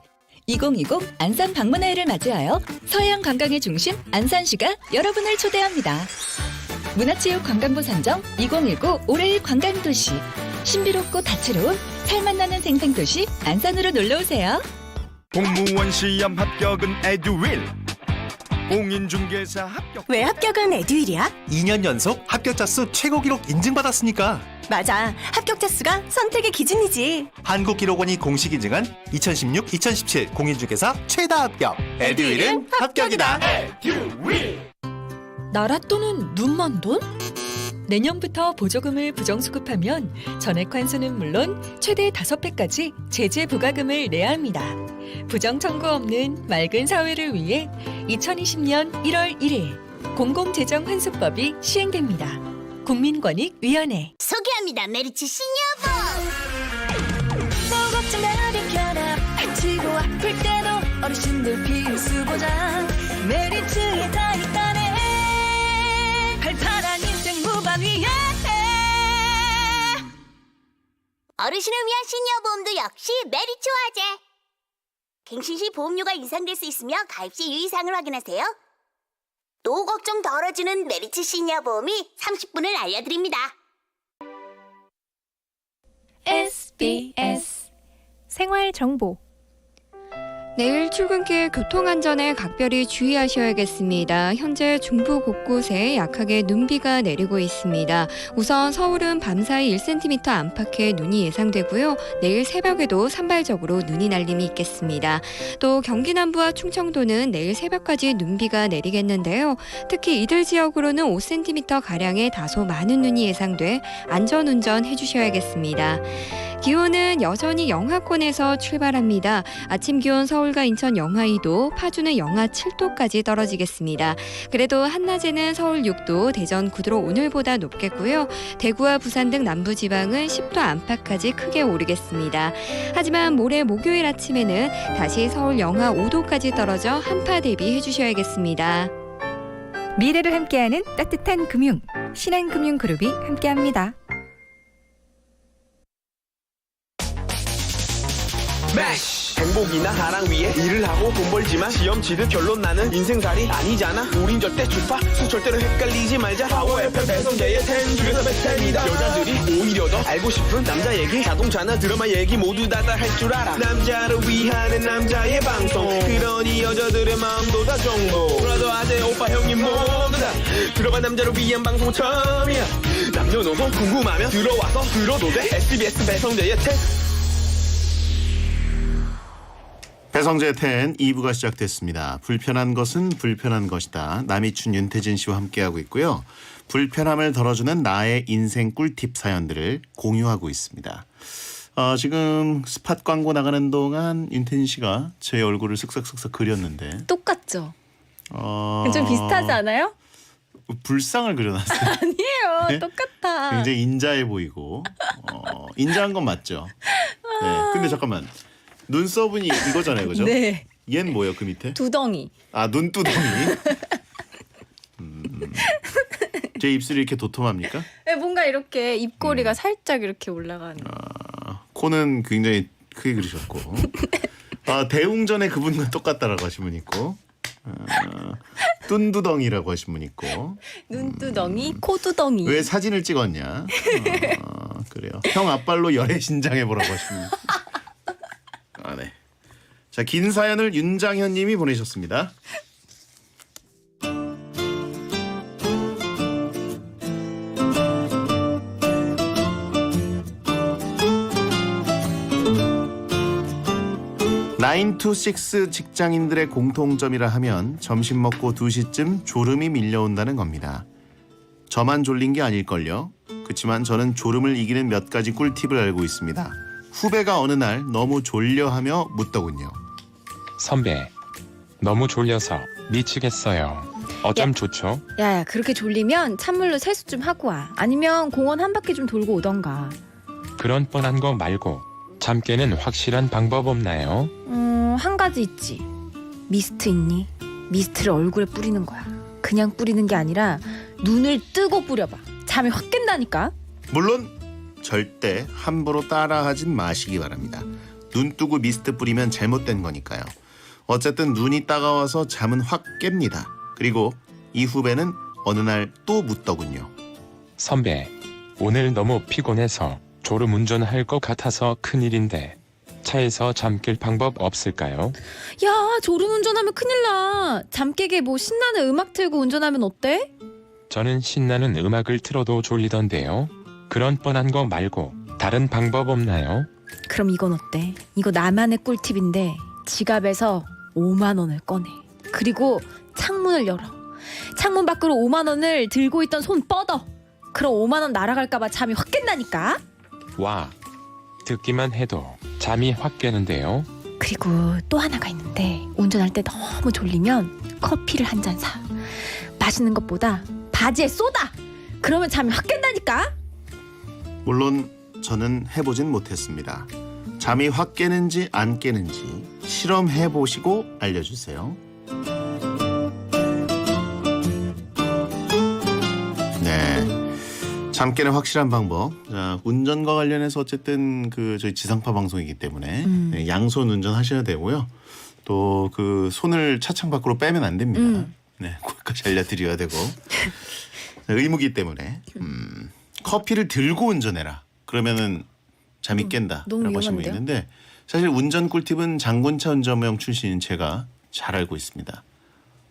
2020 안산 방문해를 맞이하여 서해안 관광의 중심 안산시가 여러분을 초대합니다. 문화체육관광부 선정 2019 올해의 관광도시, 신비롭고 다채로운 살맛나는 생생도시 안산으로 놀러오세요. 공무원 시험 합격은 에듀윌, 공인중개사 합격. 왜 합격은 에듀윌이야? 2년 연속 합격자 수 최고 기록 인증받았으니까. 맞아. 합격자 수가 선택의 기준이지. 한국기록원이 공식 인증한 2016-2017 공인중개사 최다 합격. 에듀윌은 합격이다. 에듀윌. 나라 돈은 눈먼 돈? 내년부터 보조금을 부정수급하면 전액 환수는 물론 최대 5배까지 제재 부과금을 내야 합니다. 부정 청구 없는 맑은 사회를 위해 2020년 1월 1일 공공재정환수법이 시행됩니다. 국민권익위원회 소개합니다. 메리츠 시니어봄. 또 걱정 나를 켜라. 지치고 아플 때도 어르신들 필수 보장. 메리츠에 다 있다네. 발랄한 인생 무반 위에. 어르신을 위한 시니어보험도 역시 메리츠 화재. 갱신 시 보험료가 인상될 수 있으며 가입 시 유의사항을 확인하세요. 또 걱정 덜어주는 메리츠 시니어보험이 30분을 알려드립니다. SBS 생활정보. 내일 출근길 교통안전에 각별히 주의하셔야겠습니다. 현재 중부 곳곳에 약하게 눈비가 내리고 있습니다. 우선 서울은 밤사이 1cm 안팎의 눈이 예상되고요. 내일 새벽에도 산발적으로 눈이 날림이 있겠습니다. 또 경기 남부와 충청도는 내일 새벽까지 눈비가 내리겠는데요. 특히 이들 지역으로는 5cm가량의 다소 많은 눈이 예상돼 안전운전 해주셔야겠습니다. 기온은 여전히 영하권에서 출발합니다. 아침 기온 서울과 인천 영하 2도, 파주는 영하 7도까지 떨어지겠습니다. 그래도 한낮에는 서울 6도, 대전 9도로 오늘보다 높겠고요. 대구와 부산 등 남부지방은 10도 안팎까지 크게 오르겠습니다. 하지만 모레 목요일 아침에는 다시 서울 영하 5도까지 떨어져 한파 대비해 주셔야겠습니다. 미래를 함께하는 따뜻한 금융, 신한금융그룹이 함께합니다. 행복이나 사랑 위해 일을 하고 돈 벌지만 시험 치듯 결론 나는 인생살이 아니잖아. 우린 절대 주파수 절대로 헷갈리지 말자. 파워 FM 배성재의 10 중에서 베스트입니다. 여자들이 오히려 더 알고 싶은 남자 얘기, 자동차나 드라마 얘기 모두 다 할 줄 알아. 남자를 위한 남자의 방송, 그러니 여자들의 마음도 다 정보. 브라더 아재 오빠 형님 모두 다 들어봐. 남자를 위한 방송 처음이야. 남녀노소 궁금하면 들어와서 들어도 돼. SBS 배성재의 10. 배성재 10 2부가 시작됐습니다. 불편한 것은 불편한 것이다. 남이춘 윤태진 씨와 함께하고 있고요. 불편함을 덜어주는 나의 인생 꿀팁 사연들을 공유하고 있습니다. 지금 스팟 광고 나가는 동안 윤태진 씨가 제 얼굴을 쓱싹쓱싹 그렸는데 똑같죠? 좀 비슷하지 않아요? 불상을 그려놨어요. 아니에요. 네? 똑같아. 굉장히 인자해 보이고 인자한 건 맞죠? 네. 근데 잠깐만. 눈썹은이 이거잖아요, 그죠? 네. 얘는 뭐예요, 그 밑에? 두덩이. 아, 눈두덩이. 제 입술이 이렇게 도톰합니까? 네, 뭔가 이렇게 입꼬리가 살짝 이렇게 올라가는. 코는 굉장히 크게 그리셨고. 대웅전에 그분과 똑같다라고 하신 분 있고. 뚠두덩이라고 하신 분 있고. 눈두덩이, 코두덩이. 왜 사진을 찍었냐? 그래요. 형 앞발로 열애 신장해보라고 하신 분. 네. 자, 긴 사연을 윤장현 님이 보내셨습니다. (9 to 6) 직장인들의 공통점이라 하면 점심 먹고 2시쯤 졸음이 밀려온다는 겁니다. 저만 졸린 게 아닐걸요? 그치만 저는 졸음을 이기는 몇 가지 꿀팁을 알고 있습니다. 후배가 어느 날 너무 졸려하며 묻더군요. 선배, 너무 졸려서 미치겠어요. 어쩜 좋죠? 야, 그렇게 졸리면 찬물로 세수 좀 하고 와. 아니면 공원 한 바퀴 좀 돌고 오던가. 그런 뻔한 거 말고 잠 깨는 확실한 방법 없나요? 한 가지 있지. 미스트 있니? 미스트를 얼굴에 뿌리는 거야. 그냥 뿌리는 게 아니라 눈을 뜨고 뿌려봐. 잠이 확 깬다니까. 물론 절대 함부로 따라하진 마시기 바랍니다. 눈 뜨고 미스트 뿌리면 잘못된 거니까요. 어쨌든 눈이 따가워서 잠은 확 깹니다. 그리고 이 후배는 어느 날 또 묻더군요. 선배, 오늘 너무 피곤해서 졸음 운전할 것 같아서 큰일인데 차에서 잠 깰 방법 없을까요? 야, 졸음 운전하면 큰일 나. 잠 깨게 뭐 신나는 음악 틀고 운전하면 어때? 저는 신나는 음악을 틀어도 졸리던데요. 그런 뻔한 거 말고 다른 방법 없나요? 그럼 이건 어때? 이거 나만의 꿀팁인데 지갑에서 5만 원을 꺼내. 그리고 창문을 열어. 창문 밖으로 5만 원을 들고 있던 손 뻗어. 그럼 5만 원 날아갈까 봐 잠이 확 깬다니까. 와, 듣기만 해도 잠이 확 깨는데요. 그리고 또 하나가 있는데 운전할 때 너무 졸리면 커피를 한 잔 사. 맛있는 것보다 바지에 쏟아. 그러면 잠이 확 깬다니까. 물론 저는 해보진 못했습니다. 잠이 확 깨는지 안 깨는지 실험해보시고 알려주세요. 네, 잠 깨는 확실한 방법. 자, 운전과 관련해서 어쨌든 그 저희 지상파 방송이기 때문에 네, 양손 운전하셔야 되고요. 또 그 손을 차창 밖으로 빼면 안 됩니다. 네, 거기까지 알려드려야 되고 의무기 때문에 커피를 들고 운전해라. 그러면은 잠이 깬다라고 하신 분이 있는데 사실 운전 꿀팁은 장군차 운전병 출신인 제가 잘 알고 있습니다.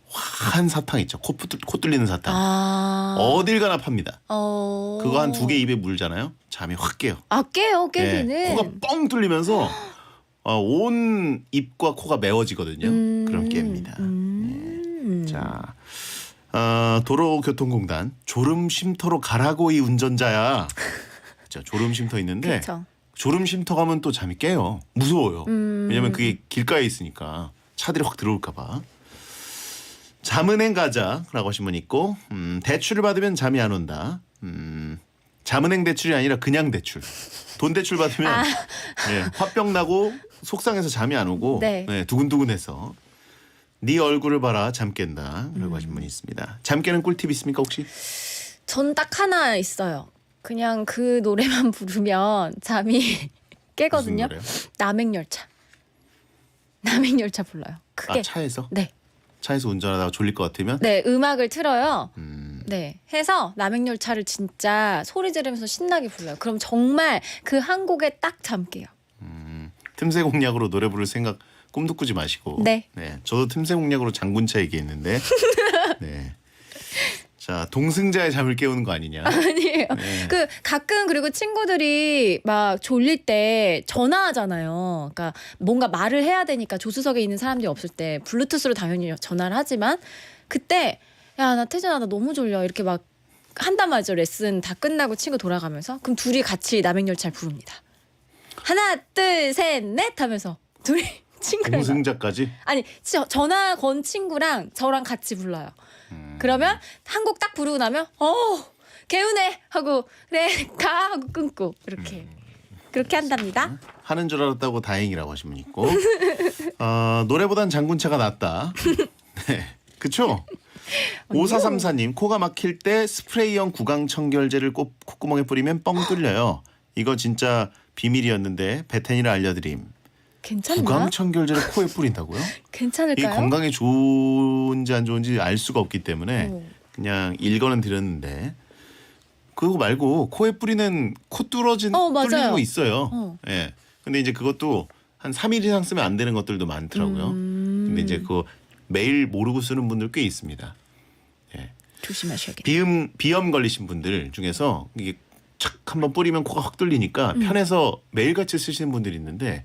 화한 사탕 있죠. 코 뚫리는 사탕. 어딜 가나 팝니다. 그거 한 2개 입에 물잖아요. 잠이 확 깨요. 아, 깨요. 깨기는. 네, 코가 뻥 뚫리면서 온 입과 코가 메워지거든요. 그럼 깹니다. 네. 자, 도로교통공단 졸음 쉼터로 가라고 이 운전자야. 자, 졸음 쉼터 있는데 그쵸. 졸음 쉼터 가면 또 잠이 깨요. 무서워요. 왜냐면 그게 길가에 있으니까 차들이 확 들어올까 봐. 잠은행 가자라고 하신 분 있고 대출을 받으면 잠이 안 온다. 잠은행 대출이 아니라 그냥 대출. 돈 대출 받으면 네, 화병 나고 속상해서 잠이 안 오고 네. 네, 두근두근해서 네 얼굴을 봐라 잠 깬다 라고 하신 분이 있습니다. 잠 깨는 꿀팁 있습니까 혹시? 전 딱 하나 있어요. 그냥 그 노래만 부르면 잠이 깨거든요. 무슨 노래요? 남행열차. 남행열차 불러요. 크게. 아, 차에서? 네. 차에서 운전하다가 졸릴 것 같으면? 네, 음악을 틀어요. 네, 해서 남행열차를 진짜 소리 지르면서 신나게 불러요. 그럼 정말 그 한 곡에 딱 잠 깨요. 틈새 공략으로 노래 부를 생각 꿈도 꾸지 마시고. 네. 저도 틈새 공략으로 장군차 얘기했는데. 네. 자, 동승자의 잠을 깨우는 거 아니냐? 아니에요. 네. 그 가끔 그리고 친구들이 막 졸릴 때 전화하잖아요. 그러니까 뭔가 말을 해야 되니까 조수석에 있는 사람들이 없을 때 블루투스로 당연히 전화를 하지만 그때 야, 나 태진아 나 너무 졸려 이렇게 막 한단 말이죠. 레슨 다 끝나고 친구 돌아가면서 그럼 둘이 같이 남행열차를 부릅니다. 하나 둘 셋 넷 하면서 둘이 친구랑 동승자까지? 아니 전화 건 친구랑 저랑 같이 불러요. 그러면 한 곡 딱 부르고 나면 개운해 하고 그래 가 하고 끊고 이렇게 그렇게 한답니다. 하는 줄 알았다고 다행이라고 하신 분 있고. 노래보단 장군차가 낫다. 네, 그쵸? 5434님 코가 막힐 때 스프레이형 구강 청결제를 꼭 콧구멍에 뿌리면 뻥 뚫려요. 이거 진짜 비밀이었는데 베텐이라 알려드림. 괜찮나? 구강 청결제를 코에 뿌린다고요? 괜찮을까요? 이게 건강에 좋은지 안 좋은지 알 수가 없기 때문에 그냥 일거는 드렸는데 그거 말고 코에 뿌리는 코 뚫리는 거 있어요. 예. 근데 이제 그것도 한 3일 이상 쓰면 안 되는 것들도 많더라고요. 근데 이제 그거 매일 모르고 쓰는 분들 꽤 있습니다. 예. 조심하셔야겠네요. 비염 걸리신 분들 중에서 이게 착 한번 뿌리면 코가 확 뚫리니까 편해서 매일같이 쓰시는 분들이 있는데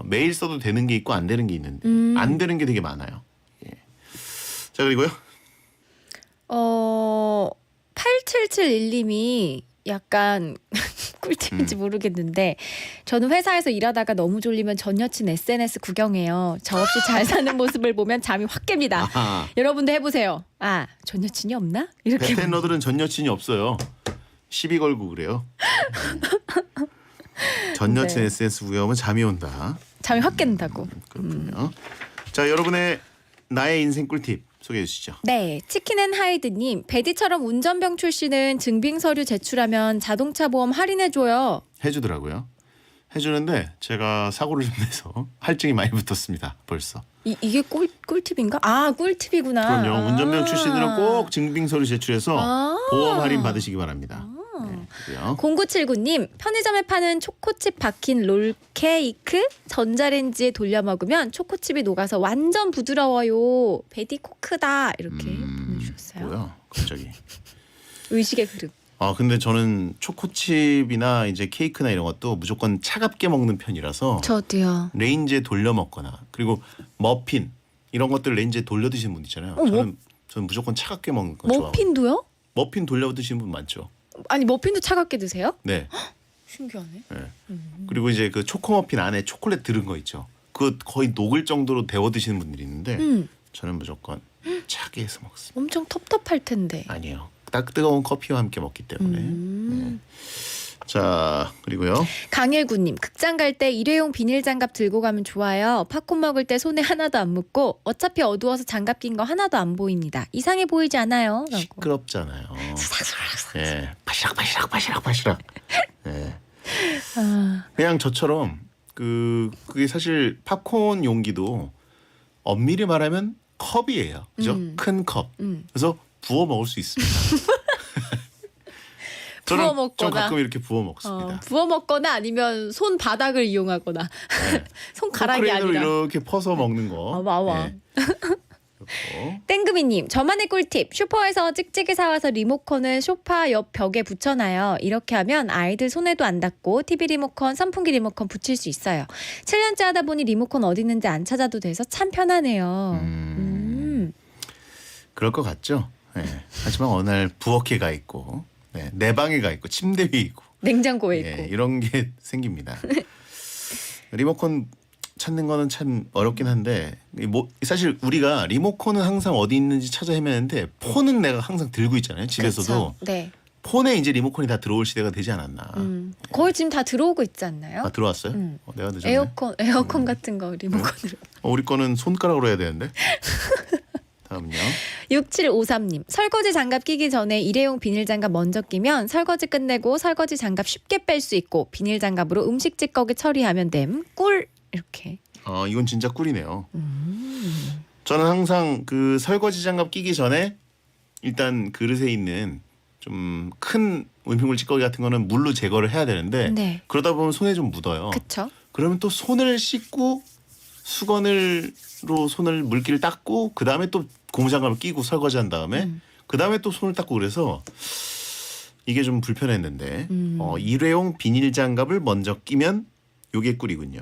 매일 써도 되는 게 있고 안 되는 게 있는데 안 되는 게 되게 많아요. 예. 자, 그리고요. 8771님이 약간 꿀팁인지 모르겠는데 저는 회사에서 일하다가 너무 졸리면 전 여친 SNS 구경해요. 저 없이 잘 사는 모습을 보면 잠이 확 깹니다. 아하. 여러분도 해보세요. 아, 전 여친이 없나? 이렇게. 베텐러들은 전 여친이 없어요. 시비 걸고 그래요. 전 여친 네. SNS 구경하면 잠이 온다. 잠이 확 깬다고. 그렇군요. 자, 여러분의 나의 인생 꿀팁 소개해 주시죠. 네, 치킨앤하이드님 베디처럼 운전병 출신은 증빙 서류 제출하면 자동차 보험 할인해줘요. 해주더라고요. 해주는데 제가 사고를 좀 내서 할증이 많이 붙었습니다. 벌써. 이게 꿀팁인가? 아, 꿀팁이구나. 그럼요. 운전면허 출신들은 꼭 증빙서류 제출해서 보험 할인 받으시기 바랍니다. 네, 그래요. 0979님, 편의점에 파는 초코칩 박힌 롤 케이크 전자레인지에 돌려 먹으면 초코칩이 녹아서 완전 부드러워요. 베디코크다. 이렇게 보내주셨어요. 뭐야, 갑자기. 의식의 흐름. 근데 저는 초코칩이나 이제 케이크나 이런 것도 무조건 차갑게 먹는 편이라서 저도요. 레인지에 돌려 먹거나 그리고 머핀 이런 것들 레인지에 돌려 드시는 분 있잖아요. 저는 무조건 차갑게 먹는 거 좋아하고. 머핀도요? 머핀 돌려 드시는 분 많죠. 아니, 머핀도 차갑게 드세요? 네. 신기하네. 네. 그리고 이제 그 초코머핀 안에 초콜릿 들은 거 있죠. 그거 거의 녹을 정도로 데워 드시는 분들이 있는데 저는 무조건 차게 해서 먹습니다. 엄청 텁텁할 텐데. 아니에요. 딱 뜨거운 커피와 함께 먹기 때문에. 네. 자, 그리고요. 강일구님, 극장 갈 때 일회용 비닐 장갑 들고 가면 좋아요. 팝콘 먹을 때 손에 하나도 안 묻고 어차피 어두워서 장갑 낀 거 하나도 안 보입니다. 이상해 보이지 않아요? 라고. 시끄럽잖아요. 네. 바시락. 네. 그냥 저처럼 그게 사실 팝콘 용기도 엄밀히 말하면 컵이에요. 그죠? 큰 컵. 그래서 부어 먹을 수 있습니다. 저는 부어 먹거나 좀 가끔 이렇게 부어 먹습니다. 부어 먹거나 아니면 손 바닥을 이용하거나 네. 손가락이 아니라 이렇게 퍼서 먹는 거. 네. 땡금이님, 저만의 꿀팁. 슈퍼에서 찍찍이 사와서 리모컨을 소파 옆 벽에 붙여놔요. 이렇게 하면 아이들 손에도 안 닿고 TV 리모컨, 선풍기 리모컨 붙일 수 있어요. 7년째 하다 보니 리모컨 어디 있는지 안 찾아도 돼서 참 편하네요. 그럴 것 같죠. 네. 하지만 어느 날 부엌에 가 있고 내 방에 가 있고 침대 위에 있고 냉장고에 있고 이런 게 생깁니다. 리모컨 찾는 거는 참 어렵긴 한데 사실 우리가 리모컨은 항상 어디 있는지 찾아 헤매는데 폰은 내가 항상 들고 있잖아요. 집에서도. 그쵸. 네. 폰에 이제 리모컨이 다 들어올 시대가 되지 않았나. 거의 지금 다 들어오고 있지 않나요? 아, 들어왔어요? 내가 늦었네. 에어컨 같은 거 리모컨으로. 우리 거는 손가락으로 해야 되는데. 다음요. 6753님, 설거지 장갑 끼기 전에 일회용 비닐 장갑 먼저 끼면 설거지 끝내고 설거지 장갑 쉽게 뺄 수 있고 비닐 장갑으로 음식 찌꺼기 처리하면 됨. 꿀. 이렇게. 이건 진짜 꿀이네요. 저는 항상 그 설거지 장갑 끼기 전에 일단 그릇에 있는 좀 큰 음식물 찌꺼기 같은 거는 물로 제거를 해야 되는데 그러다 보면 손에 좀 묻어요. 그쵸? 그러면 또 손을 씻고 수건으로 손을 물기를 닦고 그 다음에 또 고무장갑을 끼고 설거지한 다음에 그 다음에 또 손을 닦고 그래서 이게 좀 불편했는데 일회용 비닐 장갑을 먼저 끼면 요게 꿀이군요.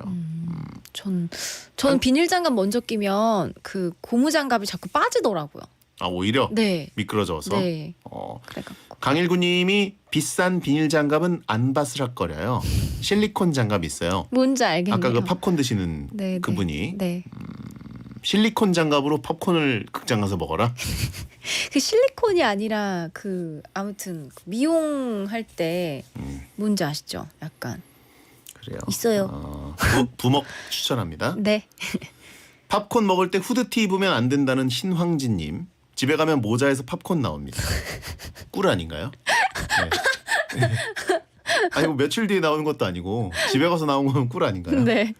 전 비닐 장갑 먼저 끼면 그 고무 장갑이 자꾸 빠지더라고요. 아, 오히려 네. 미끄러져서. 네. 그래갖고 강일구님이 비싼 비닐 장갑은 안 바스락거려요. 실리콘 장갑 있어요. 뭔지 알겠네요. 아까 그 팝콘 드시는 네, 그분이 네. 실리콘 장갑으로 팝콘을 극장 가서 먹어라. 그 실리콘이 아니라 그 아무튼 미용할 때 뭔지 아시죠? 약간 그래요. 있어요. 부먹 추천합니다. 네. 팝콘 먹을 때 후드티 입으면 안 된다는 신황진님. 집에 가면 모자에서 팝콘 나옵니다. 꿀 아닌가요? 네. 아니 뭐 며칠 뒤에 나오는 것도 아니고 집에 가서 나온 건 꿀 아닌가요? 네.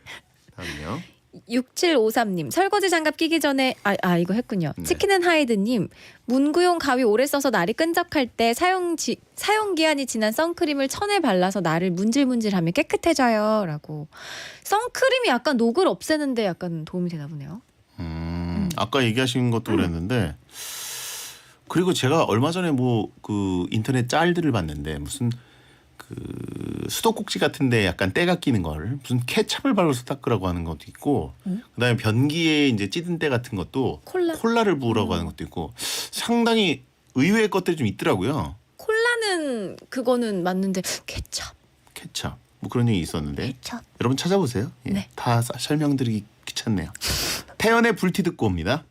다음요. 6753님, 설거지 장갑 끼기 전에 이거 했군요. 치킨은 하이드님, 문구용 가위 오래 써서 날이 끈적할 때 사용 기한이 지난 선크림을 천에 발라서 날을 문질문질하면 깨끗해져요. 라고. 선크림이 약간 녹을 없애는데 약간 도움이 되나 보네요. 아까 얘기하신 것도 그랬는데 그리고 제가 얼마 전에 뭐 그 인터넷 짤들을 봤는데 무슨 그 수도꼭지 같은데 약간 때가 끼는 걸 무슨 케찹을 발라서 닦으라고 하는 것도 있고 그다음에 변기에 이제 찌든 때 같은 것도 콜라를 부으라고 하는 것도 있고 상당히 의외의 것들이 좀 있더라고요. 콜라는 그거는 맞는데 케찹 뭐 그런 얘기 있었는데 케찹. 여러분 찾아보세요. 예, 네. 다 설명드리기 귀찮네요. 태연의 불티 듣고 옵니다.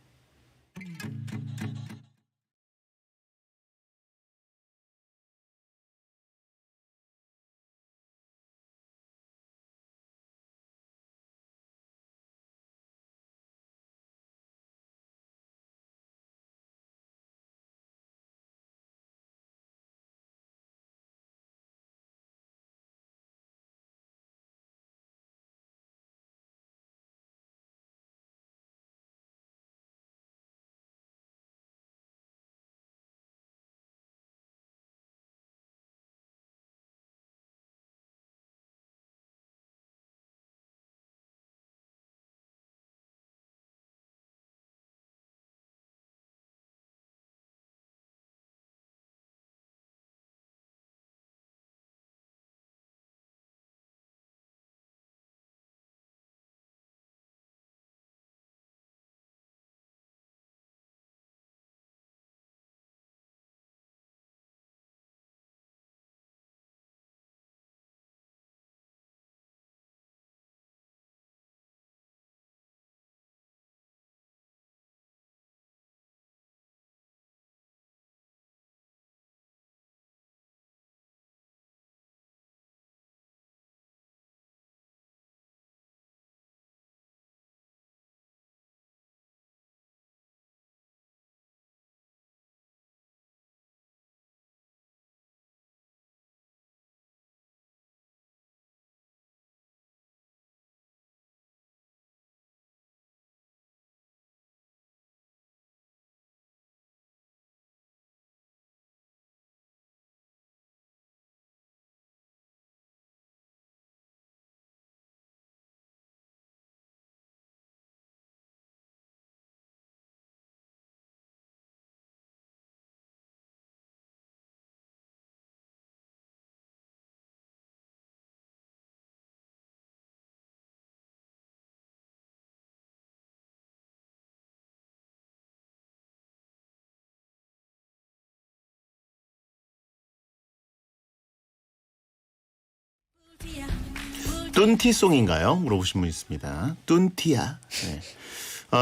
뚠티송인가요? 물어보신 분 있습니다. 뚠티야. 네.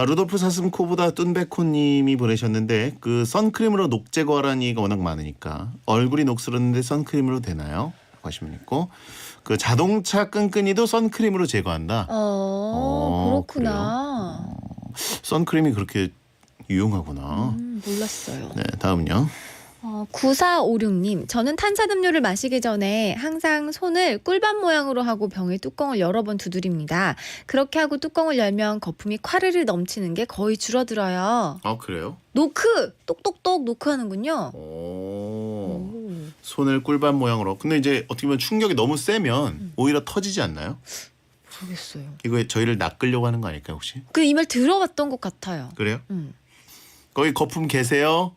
루돌프 사슴코보다 뚠베코님이 보내셨는데 그 선크림으로 녹 제거하라는 얘기가 워낙 많으니까 얼굴이 녹슬었는데 선크림으로 되나요? 하시면 있고 그 자동차 끈끈이도 선크림으로 제거한다. 그렇구나. 선크림이 그렇게 유용하구나. 몰랐어요. 네, 다음은요. 9456님, 저는 탄산음료를 마시기 전에 항상 손을 꿀밤 모양으로 하고 병의 뚜껑을 여러 번 두드립니다. 그렇게 하고 뚜껑을 열면 거품이 콰르르 넘치는 게 거의 줄어들어요. 그래요? 노크! 똑똑똑 노크하는군요. 손을 꿀밤 모양으로. 근데 이제 어떻게 보면 충격이 너무 세면 오히려 터지지 않나요? 모르겠어요. 이거 저희를 낚으려고 하는 거 아닐까요 혹시? 이 말 들어봤던 것 같아요. 그래요? 거기 거품 계세요?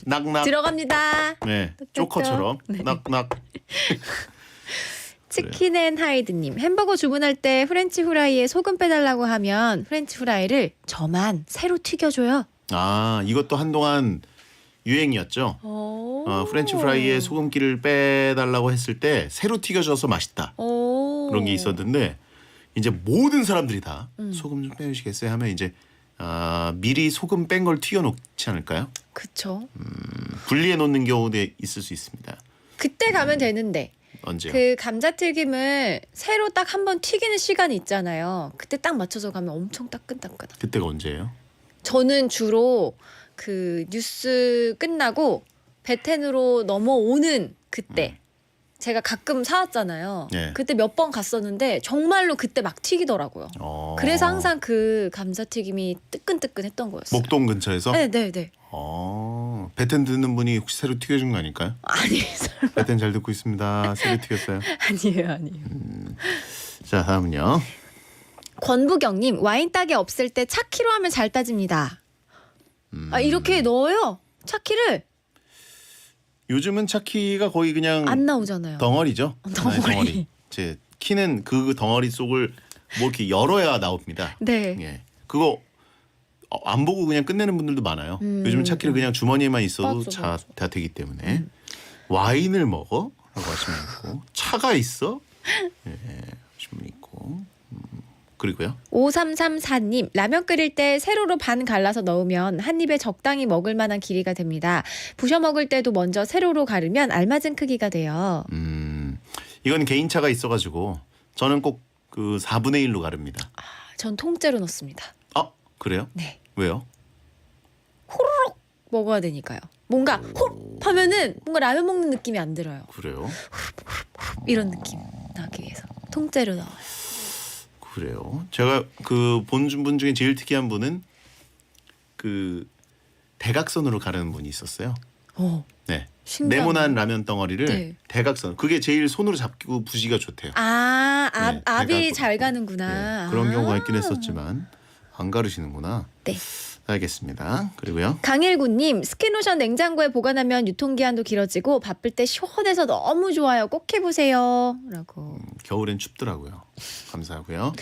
낙낙. 들어갑니다. 네, 조커처럼 네. 낙낙. 치킨앤하이드님, 햄버거 주문할 때 프렌치 후라이에 소금 빼달라고 하면 프렌치 후라이를 저만 새로 튀겨줘요. 이것도 한동안 유행이었죠. 프렌치 프라이에 소금기를 빼달라고 했을 때 새로 튀겨져서 맛있다. 그런 게 있었는데 이제 모든 사람들이 다 소금 좀 빼주시겠어요 하면 이제 미리 소금 뺀 걸 튀겨놓지 않을까요? 그쵸. 분리해 놓는 경우도 있을 수 있습니다. 그때 가면 되는데. 언제요? 그 감자튀김을 새로 딱 한 번 튀기는 시간이 있잖아요. 그때 딱 맞춰서 가면 엄청 따끈따끈. 그때가 언제예요? 저는 주로 그 뉴스 끝나고 베텐으로 넘어오는 그때 제가 가끔 사왔잖아요. 네. 그때 몇 번 갔었는데 정말로 그때 막 튀기더라고요. 그래서 항상 그 감자튀김이 뜨끈뜨끈했던 거였어요. 목동 근처에서? 네네네. 베텐 듣는 분이 혹시 새로 튀겨준 거 아닐까요? 아니, 베텐 잘 듣고 있습니다. 새로 튀겼어요. 아니에요. 자, 다음은요. 권부경님, 와인 따개 없을 때 차키로 하면 잘 따집니다. 이렇게 넣어요? 차키를? 요즘은 차키가 거의 그냥 안 나오잖아요. 덩어리죠. 덩어리. 제 키는 그 덩어리 속을 뭐 이렇게 열어야 나옵니다. 네. 예. 그거 안 보고 그냥 끝내는 분들도 많아요. 요즘은 차키를 그냥 주머니에만 있어도 다 되기 때문에 와인을 먹어? 라고 하시면 있고 차가 있어? 예, 하시면 있고 그리고요. 5334님, 라면 끓일 때 세로로 반 갈라서 넣으면 한 입에 적당히 먹을 만한 길이가 됩니다. 부셔 먹을 때도 먼저 세로로 가르면 알맞은 크기가 돼요. 이건 개인차가 있어가지고 저는 꼭 그 4분의 1로 가릅니다. 전 통째로 넣습니다. 그래요? 네. 왜요? 호로록 먹어야 되니까요. 뭔가 호록 하면은 뭔가 라면 먹는 느낌이 안 들어요. 그래요? 이런 느낌 나기 위해서 통째로 넣어요. 그래요. 제가 그 본 분 중에 제일 특이한 분은 그 대각선으로 가르는 분이 있었어요. 네. 신기하네. 네모난 라면 덩어리를 네. 대각선. 그게 제일 손으로 잡고 부시기가 좋대요. 압이 대각으로. 잘 가는구나. 그런 경우가 있긴 했었지만 안 가르시는구나. 네. 알겠습니다. 그리고요. 강일구님, 스킨로션 냉장고에 보관하면 유통기한도 길어지고 바쁠 때 시원해서 너무 좋아요. 꼭 해보세요. 라고. 겨울엔 춥더라고요. 감사하고요.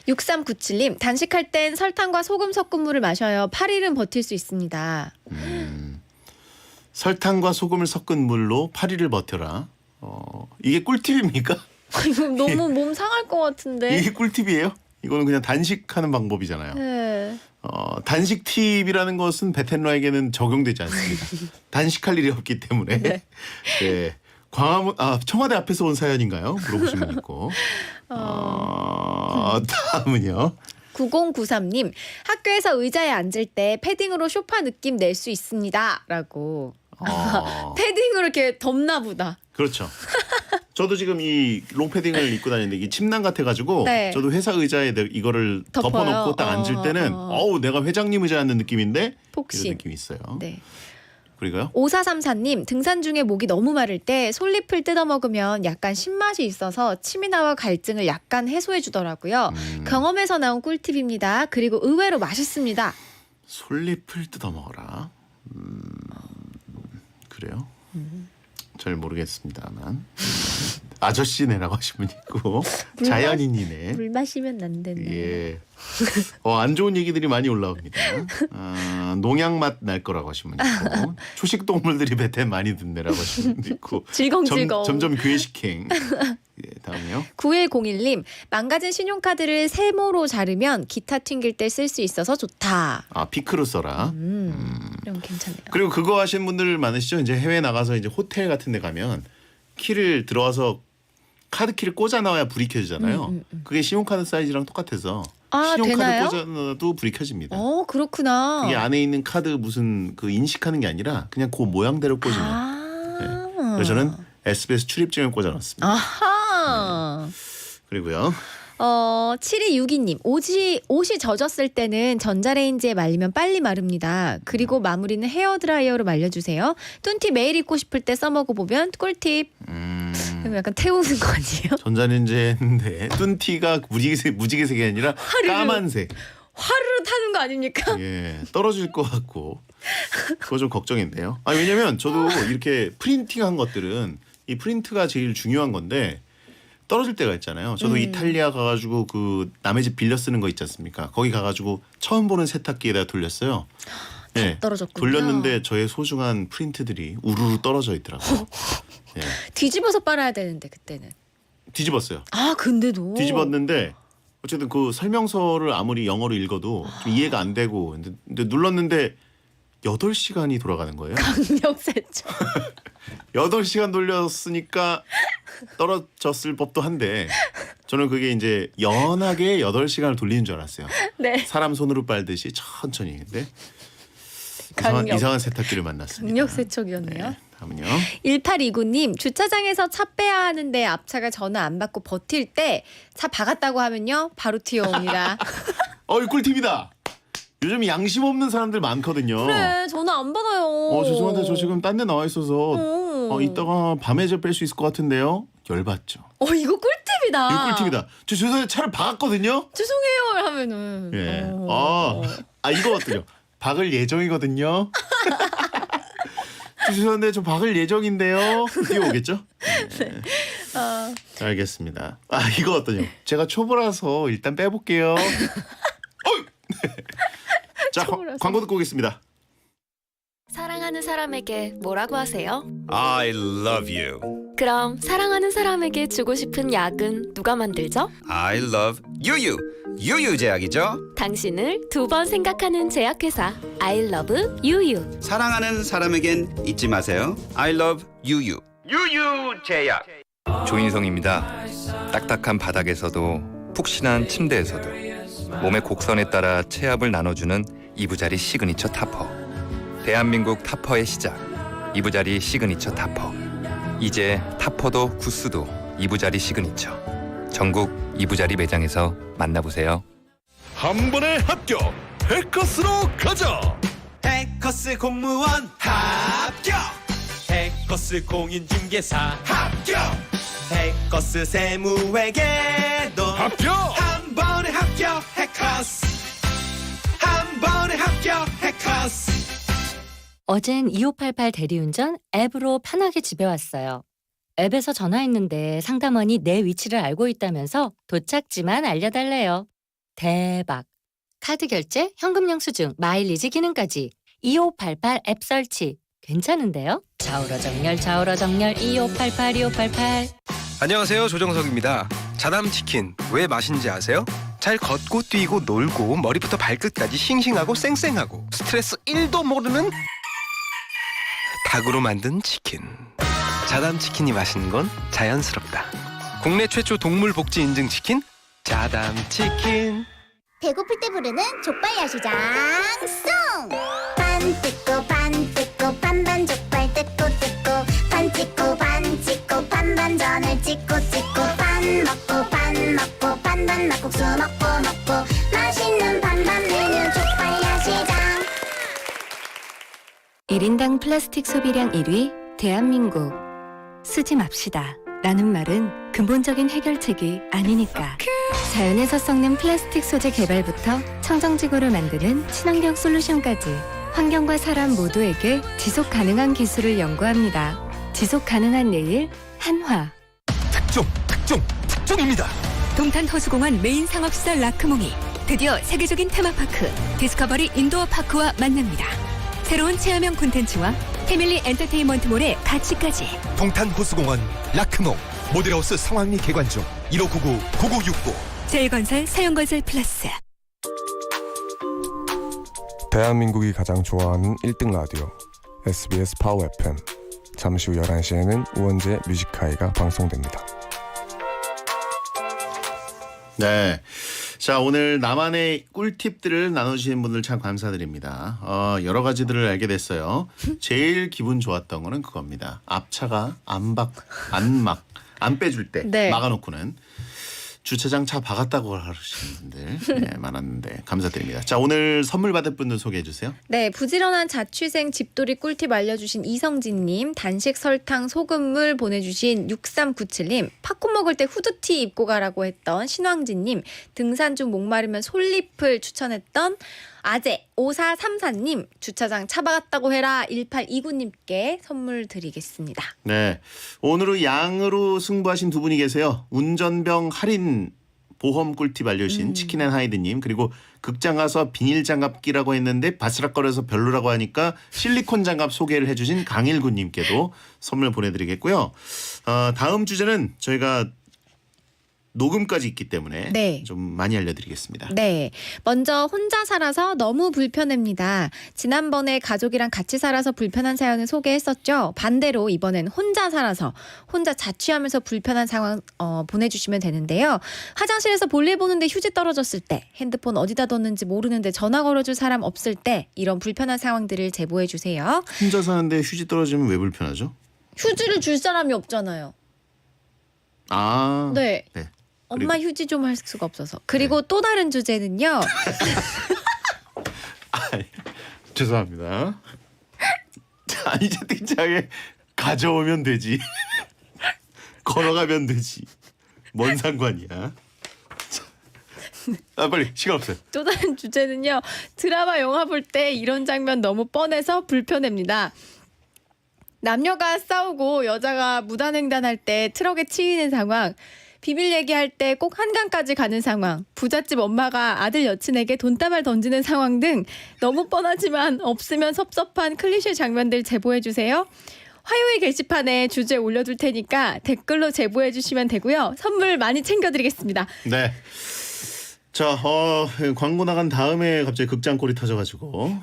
6397님, 단식할 땐 설탕과 소금 섞은 물을 마셔요. 8일은 버틸 수 있습니다. 설탕과 소금을 섞은 물로 8일을 버텨라. 이게 꿀팁입니까? 이거 너무 몸 상할 것 같은데. 이게 꿀팁이에요? 이거는 그냥 단식하는 방법이잖아요. 네. 단식 팁이라는 것은 베텐러에게는 적용되지 않습니다. 단식할 일이 없기 때문에. 네. 광화문 청와대 앞에서 온 사연인가요? 물어보시면 있고. 다음은요. 9093님, 학교에서 의자에 앉을 때 패딩으로 소파 느낌 낼 수 있습니다. 라고. 패딩으로 이렇게 덮나 보다. 그렇죠. 저도 지금 이 롱패딩을 입고 다니는데 이게 침낭 같아가지고 네. 저도 회사 의자에 이거를 덮어놓고 딱 앉을 때는 내가 회장님 의자 앉는 느낌인데 폭신. 이런 느낌이 있어요. 네. 그리고요. 5434님, 등산 중에 목이 너무 마를 때 솔잎을 뜯어 먹으면 약간 신맛이 있어서 침이 나와 갈증을 약간 해소해 주더라고요. 경험에서 나온 꿀팁입니다. 그리고 의외로 맛있습니다. 솔잎을 뜯어 먹어라. 그래요? 잘 모르겠습니다만. 아저씨네라고 하신 분 있고 자연인이네. 물 마시면 안 되네. 예. 안 좋은 얘기들이 많이 올라옵니다. 농약 맛 날 거라고 하신 분 있고 초식 동물들이 배태 많이 든네라고 하신 분 있고 질겅질겅. 점점 괴식행. 예, 다음이요. 9101님, 망가진 신용카드를 세모로 자르면 기타 튕길 때 쓸 수 있어서 좋다. 피크로 써라. 이런 괜찮네요. 그리고 그거 하시는 분들 많으시죠? 이제 해외 나가서 이제 호텔 같은 데 가면 키를 들어와서 카드 키를 꽂아 놔야 불이 켜지잖아요. 그게 신용카드 사이즈랑 똑같아서 신용카드 되나요? 꽂아 놔도 불이 켜집니다. 그렇구나. 그게 안에 있는 카드 무슨 그 인식하는 게 아니라 그냥 그 모양대로 꽂으면. 네. 그래서 저는 SBS 출입증을 꽂아 놨습니다. 아하. 그리고요. 7262님, 옷이 젖었을 때는 전자레인지에 말리면 빨리 마릅니다. 그리고 마무리는 헤어드라이어로 말려주세요. 뚠티 매일 입고 싶을 때 써먹어보면 꿀팁. 약간 태우는 거 아니에요? 전자레인지인데 뚠티가 무지개색이 아니라 까만색. 화르르 타는 거 아닙니까? 예, 떨어질 것 같고 그거 좀 걱정인데요. 왜냐면 저도 이렇게 프린팅한 것들은 이 프린트가 제일 중요한 건데 떨어질 때가 있잖아요. 저도 이탈리아 가가지고 그 남의 집 빌려 쓰는 거 있지 않습니까? 거기 가가지고 처음 보는 세탁기에다 돌렸어요. 네, 떨어졌군요. 돌렸는데 저의 소중한 프린트들이 우르르 떨어져 있더라고요. 네. 뒤집어서 빨아야 되는데 그때는. 뒤집었어요. 근데도. 뒤집었는데 어쨌든 그 설명서를 아무리 영어로 읽어도 좀 이해가 안 되고 근데 눌렀는데 8시간이 돌아가는 거예요. 강력세척. 8시간 돌렸으니까 떨어졌을 법도 한데 저는 그게 이제 연하게 8시간을 돌리는 줄 알았어요. 네. 사람 손으로 빨듯이 천천히. 근데 이상한 세탁기를 만났습니다. 강력세척이었네요. 네, 다음은요. 1829님, 주차장에서 차 빼야 하는데 앞차가 전화 안 받고 버틸 때 차 박았다고 하면요 바로 튀어옵니다. 이 꿀팁이다. 요즘 양심 없는 사람들 많거든요. 그래, 전화 안 받아요. 죄송한데 저 지금 딴 데 나와 있어서 이따가 밤에 뺄 수 있을 것 같은데요. 열받죠. 이거 꿀팁이다. 이거 꿀팁이다. 저 죄송한데 차를 박았거든요. 죄송해요 하면은. 예. 이거 어때요? 박을 예정이거든요. 죄송한데 저 박을 예정인데요. 뛰어오겠죠? 네. 알겠습니다. 이거 어떠냐? 제가 초보라서 일단 빼볼게요. 자, 광고 듣고 오겠습니다. 사랑하는 사람에게 뭐라고 하세요? I love you. 그럼 사랑하는 사람에게 주고 싶은 약은 누가 만들죠? I love 유유. 유유제약이죠. 당신을 2번 생각하는 제약회사 I love 유유. 사랑하는 사람에겐 잊지 마세요. I love 유유. 유유제약. 조인성입니다. 딱딱한 바닥에서도 푹신한 침대에서도 몸의 곡선에 따라 체압을 나눠주는 이부자리 시그니처 타퍼. 대한민국 타퍼의 시작. 이부자리 시그니처 타퍼. 이제 타퍼도 구스도 이부자리 시그니처. 전국 이부자리 매장에서 만나보세요. 한 번에 합격. 해커스로 가자. 해커스 공무원 합격. 해커스 공인중개사 합격. 해커스 세무회계도 합격. 한 번에 합격. 해커스 한 번에 합격. 해커스. 어젠 2588 대리운전 앱으로 편하게 집에 왔어요. 앱에서 전화했는데 상담원이 내 위치를 알고 있다면서 도착지만 알려달래요. 대박. 카드 결제, 현금 영수증, 마일리지 기능까지 2588 앱 설치. 괜찮은데요? 좌우로 정렬 2588 안녕하세요, 조정석입니다. 자담치킨 왜 맛인지 아세요? 잘 걷고 뛰고 놀고 머리부터 발끝까지 싱싱하고 쌩쌩하고 스트레스 1도 모르는 닭으로 만든 치킨. 자담치킨이 맛있는 건 자연스럽다. 국내 최초 동물복지 인증 치킨 자담치킨. 배고플 때 부르는 족발 야시장 송! 반 뜯고 반 뜯고 반반 족발 뜯고 뜯고 반 찍고 반 찍고 반반 전을 찍고 찍고 반 먹고 반 먹고 반반 막국수 먹고 먹고 맛있는 반반 메뉴 족발 야시장. 1인당 플라스틱 소비량 1위 대한민국. 쓰지 맙시다 라는 말은 근본적인 해결책이 아니니까. 자연에서 썩는 플라스틱 소재 개발부터 청정지구를 만드는 친환경 솔루션까지 환경과 사람 모두에게 지속 가능한 기술을 연구합니다. 지속 가능한 내일 한화. 특종입니다. 동탄 호수공원 메인 상업시설 라크몽이 드디어 세계적인 테마파크 디스커버리 인도어 파크와 만납니다. 새로운 체험형 콘텐츠와 패밀리 엔터테인먼트몰의 가치까지. 동탄 호수공원 라크몽 모델하우스 성황리 개관 중 1599-9969. 제일건설 사용건설 플러스. 대한민국이 가장 좋아하는 1등 라디오 SBS 파워 FM. 잠시 후 11시에는 우원재 뮤직하이가 방송됩니다. 네. 자, 오늘 나만의 꿀팁들을 나눠주시는 분들 참 감사드립니다. 여러 가지들을 알게 됐어요. 제일 기분 좋았던 거는 그겁니다. 앞차가 안 빼줄 때 네. 막아놓고는 주차장 차 박았다고 하시는 분들 네, 많았는데 감사드립니다. 자, 오늘 선물 받을 분들 소개해 주세요. 네, 부지런한 자취생 집돌이 꿀팁 알려주신 이성진님, 단식 설탕 소금물 보내주신 6397님, 팝콘 먹을 때 후드티 입고 가라고 했던 신왕진님, 등산 중 목마르면 솔잎을 추천했던 아재 5434님, 주차장 차 박았다고 해라 1829님께 선물 드리겠습니다. 네, 오늘은 양으로 승부하신 두 분이 계세요. 운전병 할인 보험 꿀팁 알려주신 치킨앤하이드님, 그리고 극장 가서 비닐 장갑 끼라고 했는데 바스락거려서 별로라고 하니까 실리콘 장갑 소개를 해주신 강일구님께도 선물 보내드리겠고요. 다음 주제는 저희가 녹음까지 있기 때문에 네. 좀 많이 알려드리겠습니다. 네. 먼저 혼자 살아서 너무 불편합니다. 지난번에 가족이랑 같이 살아서 불편한 사연을 소개했었죠. 반대로 이번엔 혼자 살아서 혼자 자취하면서 불편한 상황 보내주시면 되는데요. 화장실에서 볼일 보는데 휴지 떨어졌을 때, 핸드폰 어디다 뒀는지 모르는데 전화 걸어줄 사람 없을 때 이런 불편한 상황들을 제보해 주세요. 혼자 사는데 휴지 떨어지면 왜 불편하죠? 휴지를 줄 사람이 없잖아요. 아, 네. 네. 엄마 휴지 좀 할 수가 없어서. 그리고 또 다른 주제는요. 죄송합니다. 자, 이제 등장에 가져오면 되지. 걸어가면 되지. 뭔 상관이야. 빨리 시간 없어요. 또 다른 주제는요. 드라마 영화 볼 때 이런 장면 너무 뻔해서 불편합니다. 남녀가 싸우고 여자가 무단횡단할 때 트럭에 치이는 상황, 비밀 얘기할 때 꼭 한강까지 가는 상황, 부잣집 엄마가 아들 여친에게 돈다발 던지는 상황 등 너무 뻔하지만 없으면 섭섭한 클리셰 장면들 제보해주세요. 화요일 게시판에 주제 올려둘 테니까 댓글로 제보해주시면 되고요. 선물 많이 챙겨드리겠습니다. 네. 자, 광고 나간 다음에 갑자기 극장골이 터져가지고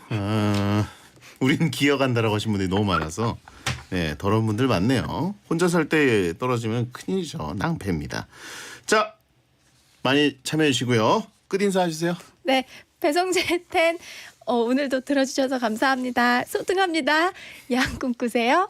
우린 기어간다라고 하신 분들이 너무 많아서 네, 더러운 분들 많네요. 혼자 살 때 떨어지면 큰일이죠. 낭패입니다. 자, 많이 참여해 주시고요. 끝인사 해주세요. 네, 배성재 텐 오늘도 들어주셔서 감사합니다. 소등합니다. 양 꿈꾸세요.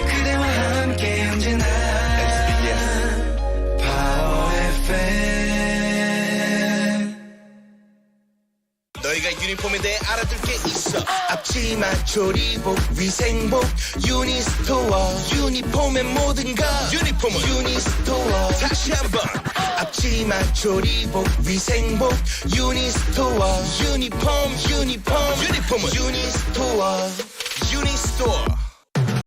그대와 함께 언제나 파워 FM. 너희가 유니폼에 대해 알아둘 게 있어. 앞치마 조리복 위생복 유니스토어 유니폼의 모든 것 유니폼은 유니스토어. 다시 한번 앞치마 조리복 위생복 유니스토어 유니폼은 유니스토어. 유니스토어